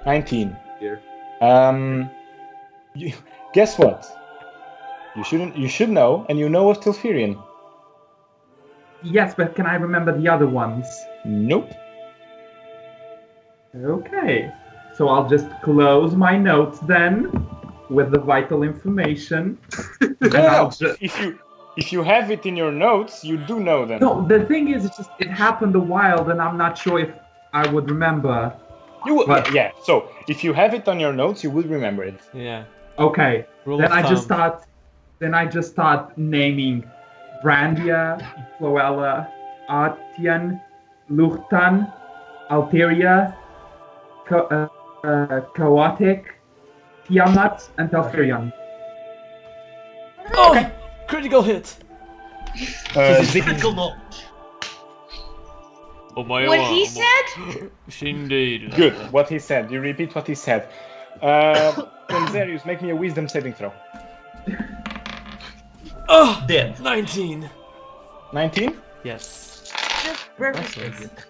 19. Here. Guess what? You should know, and you know of Telferion. Yes, but can I remember the other ones? Nope. Okay. So I'll just close my notes then with the vital information. And I'll ju- If you have it in your notes, you do know them. No, the thing is, it's just it happened a while, and I'm not sure if I would remember. You will, But- yeah. So if you have it on your notes, you will remember it. Yeah. Okay, Rule then of I just thumb. then I just start naming Brandia, Floella, Artian, Luchtan, Alteria, Chaotic, Tiamat, and Telferion. Oh! Critical hit! Zippy. Critical knowledge. What he said? Indeed. Good. What he said. You repeat what he said. Denzerius, make me a wisdom saving throw. Oh! Dead. 19. 19? Yes. Perfect.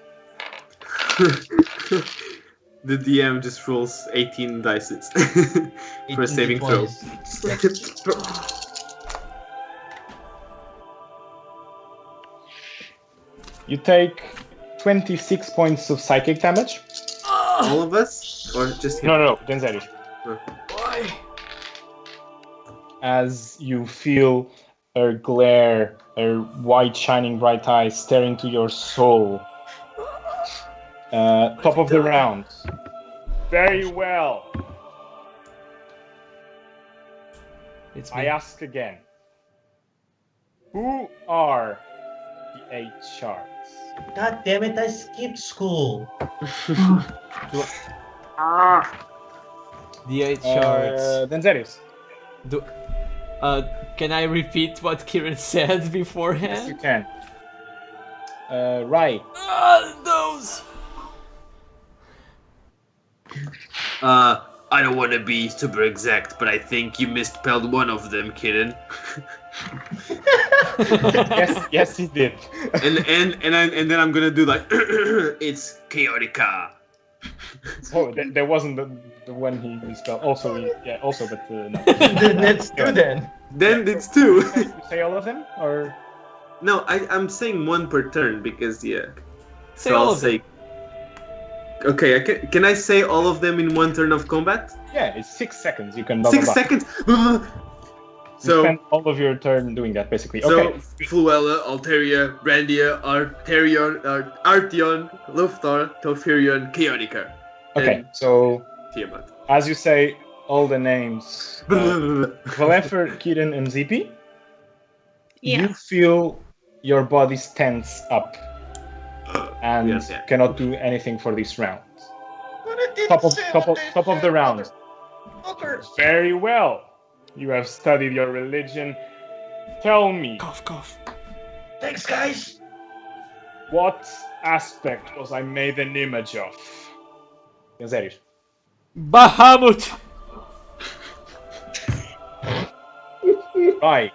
The DM just rolls 18 dices for a saving throw. You take 26 points of psychic damage. All of us? Or just him? No, Denzerius. Why? As you feel her glare, her white shining bright eyes staring to your soul. Top of the round. Very well. It's I me. ask again. Who are the 8 sharks? God damn it! I skipped school. The 8 shards. Denzerius. Can I repeat what Kieran said Yes, you beforehand? can. Right. Those! I don't want to be super exact, but I think you misspelled one of them, Kieran. Yes, he did. and then I'm gonna do like it's Chaotica. Oh, there wasn't the one he misspelled. Also, but no. Then let's do then. Then it's two. You say all of them, or No, I'm saying one per turn because Say So all I'll of them. say. Okay, can I say all of them in one turn of combat? yeah, it's 6 seconds. You can 6 seconds. You So spend all of your turn doing that, basically. so Okay. Fluella, Alteria, Brandia, Artion, Luftar, Telferion, Chaotica. Okay. and So Tiamat. as you say all the names, Valefer, Kieran, and Zippy, Yeah. you feel your bodies tense up and Yes, yeah. cannot do anything for this round. But I didn't Top of say top what of they top of the said, round. motherfuckers. Very well. You have studied your religion. Tell me, Cough, cough. Thanks, guys. what aspect was I made an image of? Denzerius. Bahamut! Right.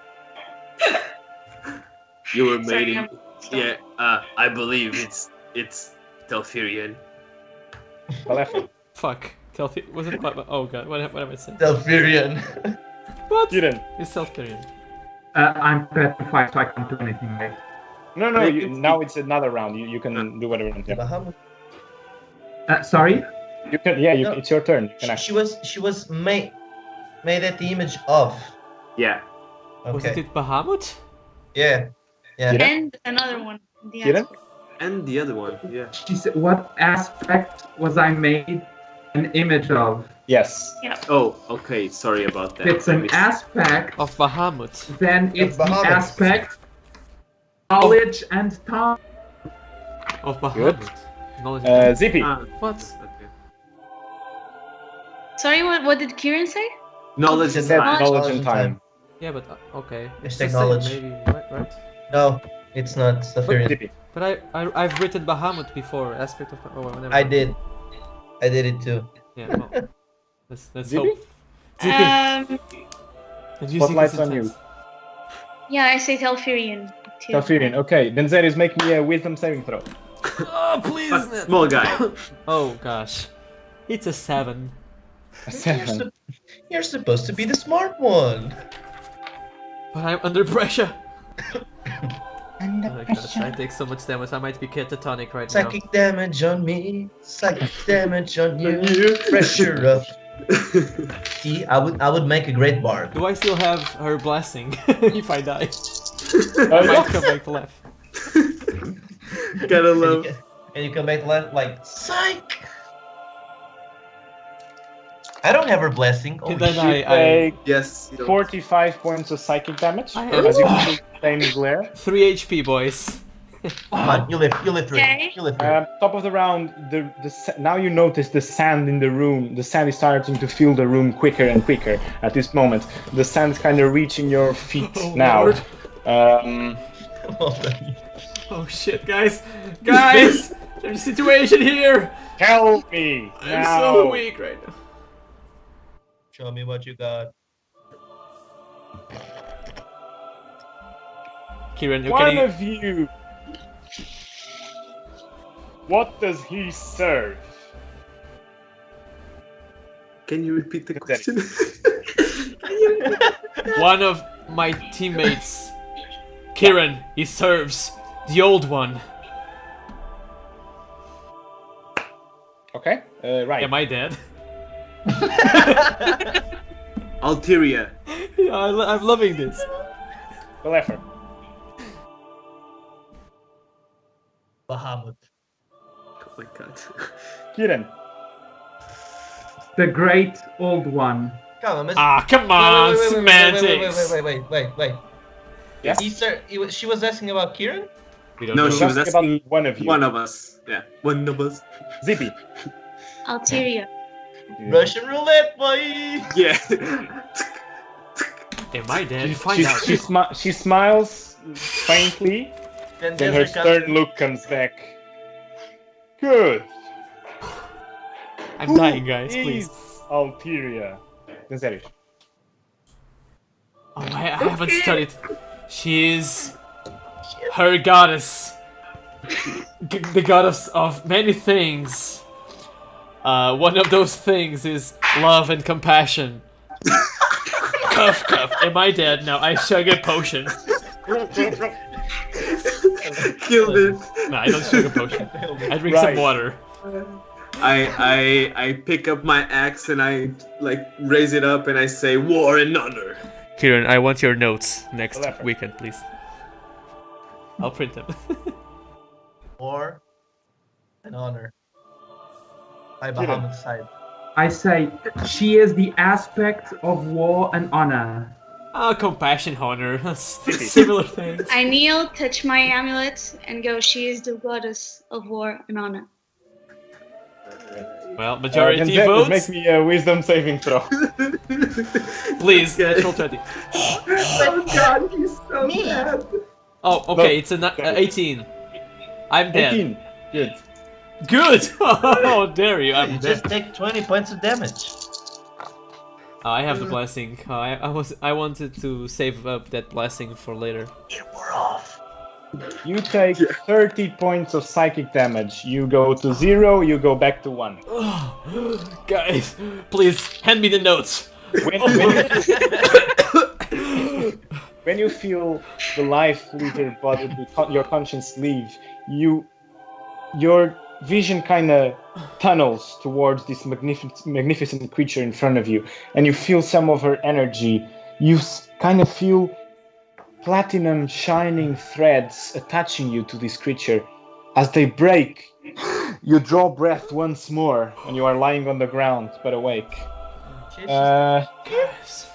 You were Sorry, made in. I'm- Yeah, I believe it's Telferion. Valefer. Fuck. Was it? Oh god, what am I saying? Delphirion. What? Kieran. It's Telferion. I'm petrified, so I can't do anything, right? No, Make it now it's another round. You can do whatever you want. Yeah. Bahamut. Sorry? You can. Yeah, No. it's your turn. You can act. She was made at the image of. Yeah. Wasn't Okay. it Bahamut? Yeah. Yeah. Kira? And another one. The Kira? aspect. And the other one, yeah. She said, what aspect was I made an image of? Yes. Oh, okay. Sorry about that. If it's I an missed- aspect, Of Bahamut. then it's the Bahamut. aspect, knowledge, and time. Of Good. Bahamut. Knowledge. Zippy. What? Okay. Sorry, what did Kieran say? Knowledge She is said fine. knowledge and time. Yeah, but okay. It's the same, knowledge. maybe, right? No, it's not Delphirion. Zippy. But I've written Bahamut before. Aspect of. Oh, never I mind. did. I did it too. Yeah. Well, let's Zippy? hope. Zippy. Um, And you Spotlight's think on you. it's yeah, I say Telferion. too. Telferion. Okay. Denzerius, make me a wisdom saving throw. Oh, please. But Ned. small guy. Oh gosh. It's a 7. A 7. You're supposed to be the smart one. But I'm under pressure. Oh my gosh, I take so much damage. I might be catatonic right now. Psychic damage on me. Psychic damage on you. Pressure up. See, I would make a great bard. Do I still have her blessing if I die? Oh, I might yes. come back to life. Gotta love. And you come back to life like psych. I don't have her blessing. Oh, And then shit. You take Yes. you don't. 45 points of psychic damage I as you feel the flame glare. 3 HP, boys. Come on, you live through Okay. it. You live through it. Top of the round, now you notice the sand in the room. The sand is starting to fill the room quicker and quicker at this moment. The sand's kind of reaching your feet Oh, now. Lord. Well done. Oh shit, guys! Guys! There's a situation here! Help me I'm now. so weak right now. Show me what you got. Kieran, you One can of you. What does he serve? Can you repeat the question? one of my teammates, Kieran, he serves the old one. Okay, right. Am I dead? Ulterior. Yeah, I'm loving this. Full effort. Bahamut. Oh my god. Kieran. The great old one. Come on, miss. Ah, come on, Wait, semantics! wait. Yes? She was asking about Kieran? We don't No, know. she was Asking asking about one of you. one of us. Yeah, one of us. Zippy. Ulterior. Russian roulette, boy! Yeah. Am I dead? Find out. She smiles faintly, then her stern look comes back. Good. I'm dying, guys, please. Is Alteria. Denzerius. Oh, I haven't studied. She is her goddess. The goddess of many things. One of those things is love and compassion. Cuff, cuff. Am I dead? No, I chug a potion. Killed it. No, I don't chug a potion. I drink some Right. water. I pick up my axe and I like raise it up and I say war and honor. Kieran, I want your notes next Elaborate. weekend, please. I'll print them. War and honor. By Kieran. Bahamut's side. I say she is the aspect of war and honor. Ah, compassion, honor. Similar things. I kneel, touch my amulet, and go, she is the goddess of war and honor. Well, majority Denzerius, votes. make me a wisdom saving throw. Please, natural 20. Oh god, he's so bad. Oh, okay, it's a 18. I'm dead. 18. Good. Good! Oh, dare you, I'm You dead. just take 20 points of damage. I have the blessing. I wanted to save up that blessing for later. We're off. You take 30 points of psychic damage. You go to 0, you go back to 1. Guys, please hand me the notes. When you feel the life leave your body, your conscience leave, your vision kind of tunnels towards this magnificent creature in front of you, and you feel some of her energy. You kind of feel platinum shining threads attaching you to this creature. As they break, you draw breath once more, and you are lying on the ground but awake. Guys,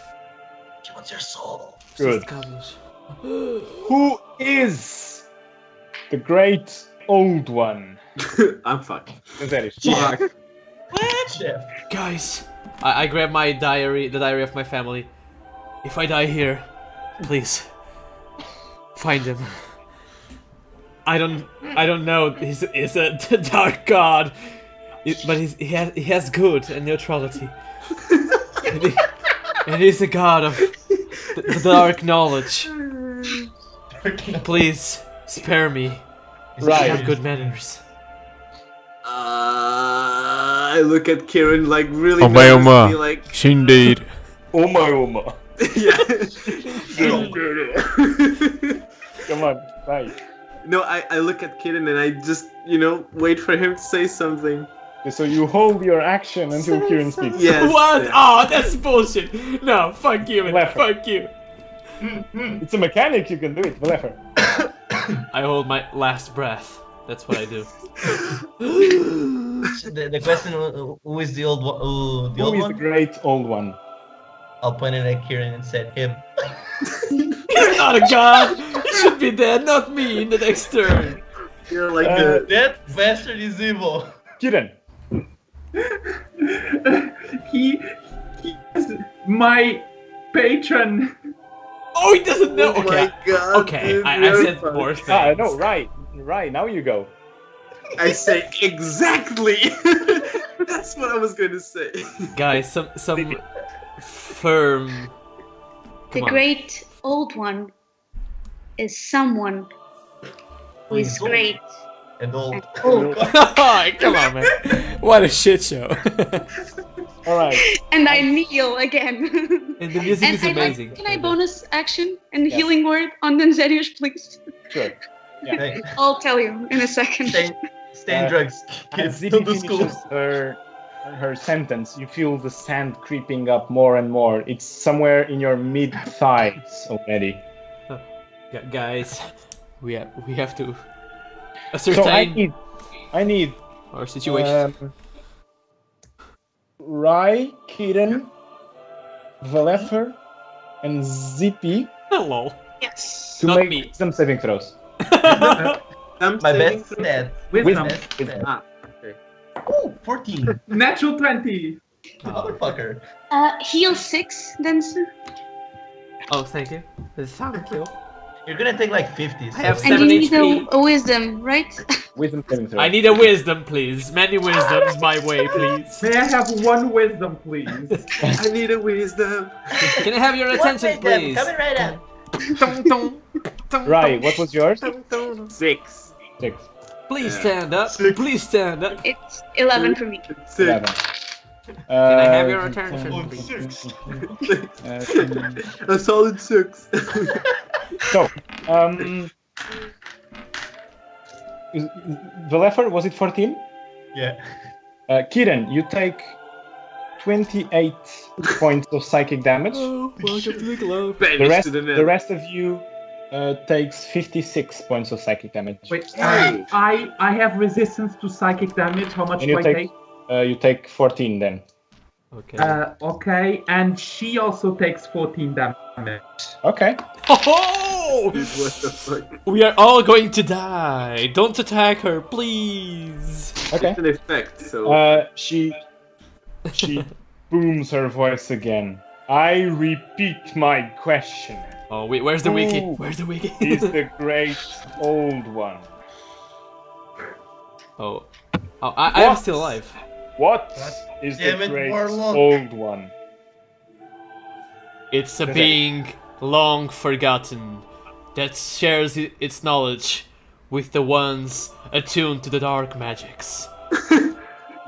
She wants your soul. Good. Goblins. Who is the great old one? I'm fucked. Denzerius. Fuck. Chef. Guys, I grab my diary, the diary of my family. If I die here, please find him. I don't know. He's a dark god, but he has good and neutrality. and he's a god of the dark knowledge. Please spare me. I Right. have good manners. I look at Kieran like really Oh my, oh my. nervously, like Indeed. Oma. yeah. Come on, right. No, I look at Kieran and I just wait for him to say something. So you hold your action until Kieran speaks. Yes. What? yeah. Oh, that's bullshit. No, fuck you, man. Left. Fuck you. It's a mechanic, you can do it, whatever. I hold my last breath. That's what I do. The question: who is the old one? The Who old is one? the great old one? I'll point it at Kieran and said him. He's not a god. He should be dead, not me. In the next turn. You're like That bastard is evil. Kiran. he is my patron. Oh, he doesn't know. Oh Okay. my god. Okay. dude, I you're said fine. more things. No, right. Now you go. I say exactly. That's what I was going to say. Guys, some firm. The Come on. great old one is someone who is old. great And old. and old. Come on, man. What a shit show. All right. And I kneel again. And the music And is I amazing. can I bonus action and Yes. healing word on Denzerius, please? Sure. Yeah. Hey, I'll tell you in a second. stay in drugs. As Kids, Zippy don't do school. finishes her sentence, you feel the sand creeping up more and more. It's somewhere in your mid thighs already. Guys, we have to So ascertain I need our situation. Rai, Kiran, Valefer, and Zippy Hello. Yes. to Not make me. some saving throws. I'm My saving best throw- stat. Wisdom. Best stat. Ah, okay. Ooh, 14. Natural 20. Motherfucker. Heal 6, Denzer. Oh, thank you. Thank you. You're gonna take like 50. I have so- And 7 you need HP. a wisdom, right? Wisdom saving throw. I need a wisdom, please. Many wisdoms my way, please. May I have one wisdom, please? I need a wisdom. Can I have your attention, please? Coming right up. Tung, tung, tung, Rai, what was yours? 6. 6. Please Yeah. stand up. Please stand up. It's 11 for me. 6. 11. Can I have your attention, Oh, please? 6. A solid 6. So, Valefer, was it 14? Yeah. Kiran, you take 28 points of psychic damage. Oh, welcome to the club. Banished to the net. The rest of you takes 56 points of psychic damage. Wait, Hey. I have resistance to psychic damage. How much And do you I take take? you take 14 then. Okay. Okay, and she also takes 14 damage. Okay. Oh! Dude, what the fuck? We are all going to die. Don't attack her, please. Okay. It's an effect, so. She booms her voice again. I repeat my question. Oh, wait, where's the wiki? Ooh. Where's the wiki? Is the great old one? Oh, I am What? still alive. What is Damn the it, great Warlock. old one? It's a Is it- being long forgotten that shares its knowledge with the ones attuned to the dark magics.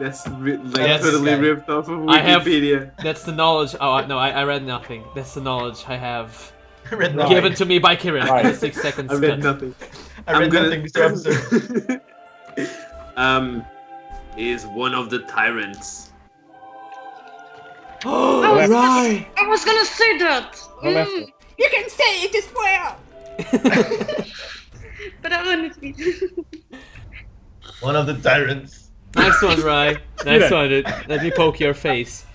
That's Yes. totally Guy. ripped off of I have- Wikipedia. That's the knowledge. Oh, no, I read nothing. That's the knowledge I have Read Right. given to me by Kiran. Right. in the 6 seconds. I read cut. nothing. I read nothing, Mr. Officer. Is one of the tyrants. Oh, Valefer. right. I was gonna say that! Valefer. You can say it as well. But I wanted to be. One of the tyrants. Nice one, Rai. Nice one, dude. Let me poke your face.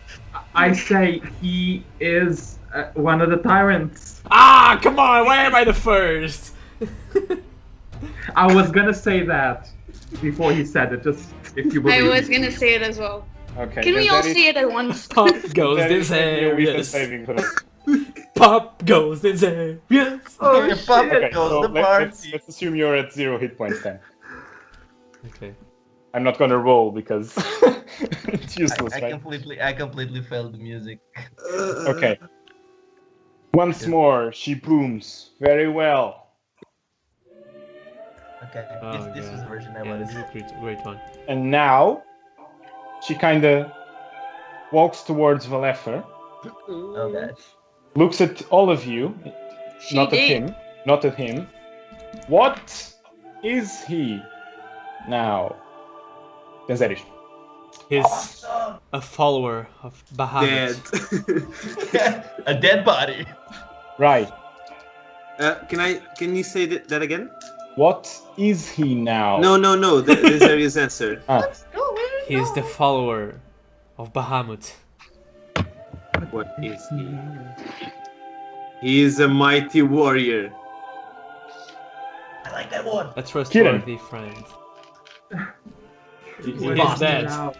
I say he is one of the tyrants. Ah, come on. Why am I the first? I was gonna say that before he said it, just if you I believe. was gonna say it as well. Okay. Can we all Denzerius- say it at once? Pop goes Denzerius, make me a wisdom Denzerius. saving throw. Pop goes Denzerius. Oh, Your pop shit. goes So the let's party. assume you're at 0 hit points then. Okay. I'm not gonna roll because it's useless, I right? completely failed the music. Okay. Once more, she booms. Very well. Okay, Oh, this God. was the version I Yeah, wanted. this is a great one. And now, she kinda walks towards Valefer, Oh god. looks at all of you, She not at did. him, not at him. What is he now? Denzerius. He's a follower of Dead. Bahamut. A dead body. Right. Can you say that again? What is he now? No. There's answer. Ah. He is the follower of Bahamut. What is he? He is a mighty warrior. I like that one. A trustworthy friend. He is dead. Now,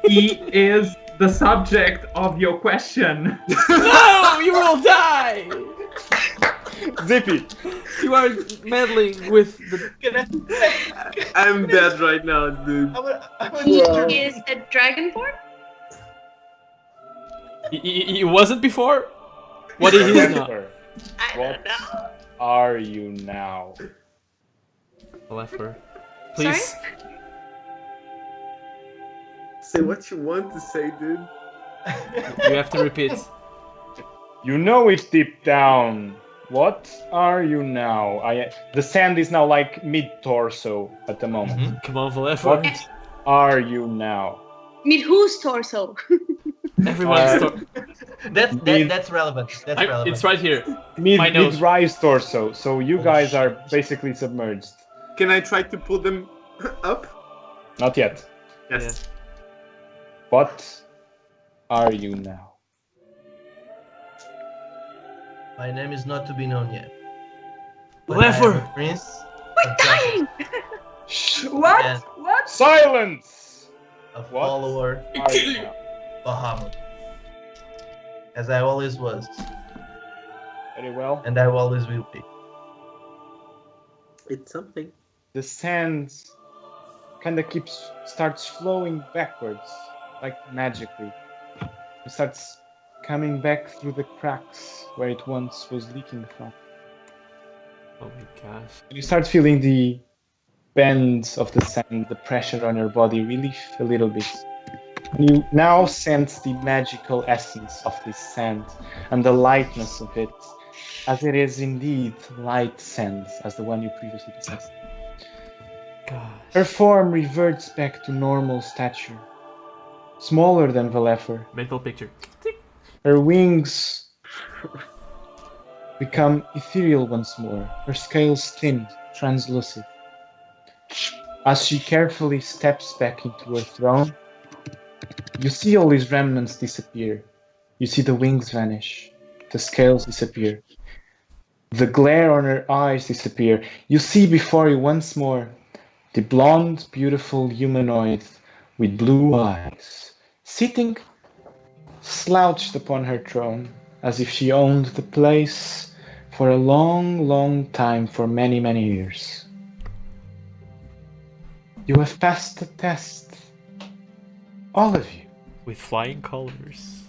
he is the subject of your question. No! You will die! Zippy! You are meddling with the... I'm dead right now, dude. He is a dragonborn? He wasn't before? What is he now? I don't know. Are you now? Lefer. Please. Sorry? Say what you want to say, dude. You have to repeat. You know it deep down. What are you now? The sand is now like mid-torso at the moment. Come on, Lefer. What are you now? Meet whose torso? Everyone's That's relevant. That's relevant. It's right here. My nose. Mid-rise torso. So you guys are basically submerged. Can I try to pull them up? Not yet. Yes. What are you now? My name is not to be known yet. But I am Lefer! a prince. We're dying! What? Yes. What? Silence! A What? follower Are you now? of Bahamut. As I always was, Very well. and I always will be. It's something. The sand kind of starts flowing backwards, like magically. It starts coming back through the cracks where it once was leaking from. Oh my gosh. And you start feeling the bend of the sand, the pressure on your body relief a little bit. And you now sense the magical essence of this sand and the lightness of it, as it is indeed light sand, as the one you previously possessed. Gosh. Her form reverts back to normal stature, smaller than Valefer. Mental picture. Her wings become ethereal once more, her scales thin, translucent. As she carefully steps back into her throne, you see all these remnants disappear. You see the wings vanish, the scales disappear, the glare on her eyes disappear. You see before you once more the blonde, beautiful humanoid with blue eyes, sitting slouched upon her throne, as if she owned the place for a long, long time, for many, many years. You have passed the test, all of you, With flying colors.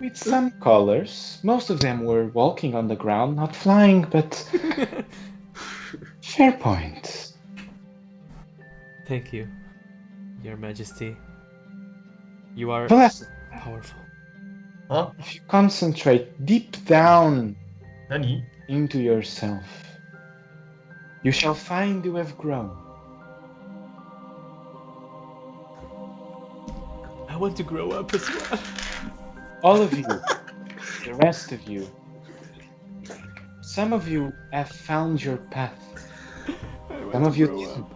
with some colors. Most of them were walking on the ground, not flying, but fair point. Thank you, Your Majesty. You are Blessed. powerful. Huh? If you concentrate deep down Nani? into yourself, you shall find you have grown. I want to grow up as well. All of you, the rest of you, some of you have found your path, some of you didn't.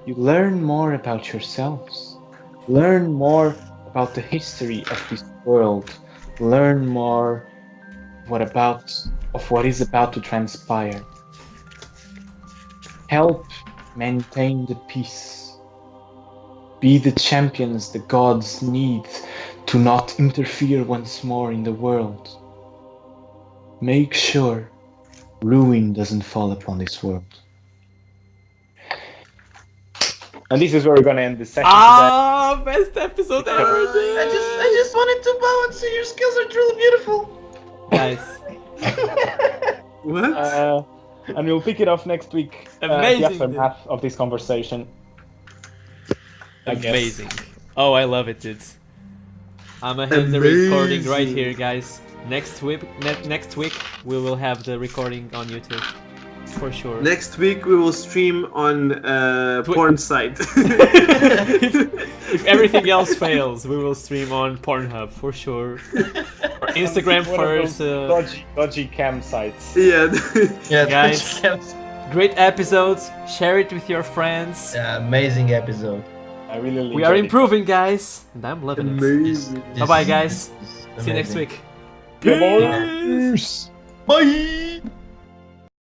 You learn more about yourselves, learn more about the history of this world, learn more of what is about to transpire. Help maintain the peace. Be the champions the gods need to not interfere once more in the world. Make sure ruin doesn't fall upon this world. And this is where we're gonna end this session Ah, best episode ever, dude. I just wanted to bow and say your skills are truly beautiful. Guys, What? today. And we'll pick it up next week. Amazing, The aftermath of this conversation. I guess. amazing. Oh, I love it, dude. I'm gonna have the recording right here, guys. Next week we will have the recording on YouTube, for sure. Next week we will stream on porn site. if everything else fails, we will stream on Pornhub for sure. Or Instagram One of first. those dodgy campsites. Yeah. Yeah, Guys. Great episodes. Share it with your friends. Yeah, amazing episode. I really We are enjoyed it. improving, guys, and I'm loving it. Amazing. Bye bye, guys. This is See you next amazing. week. Yeah, boys. Bye.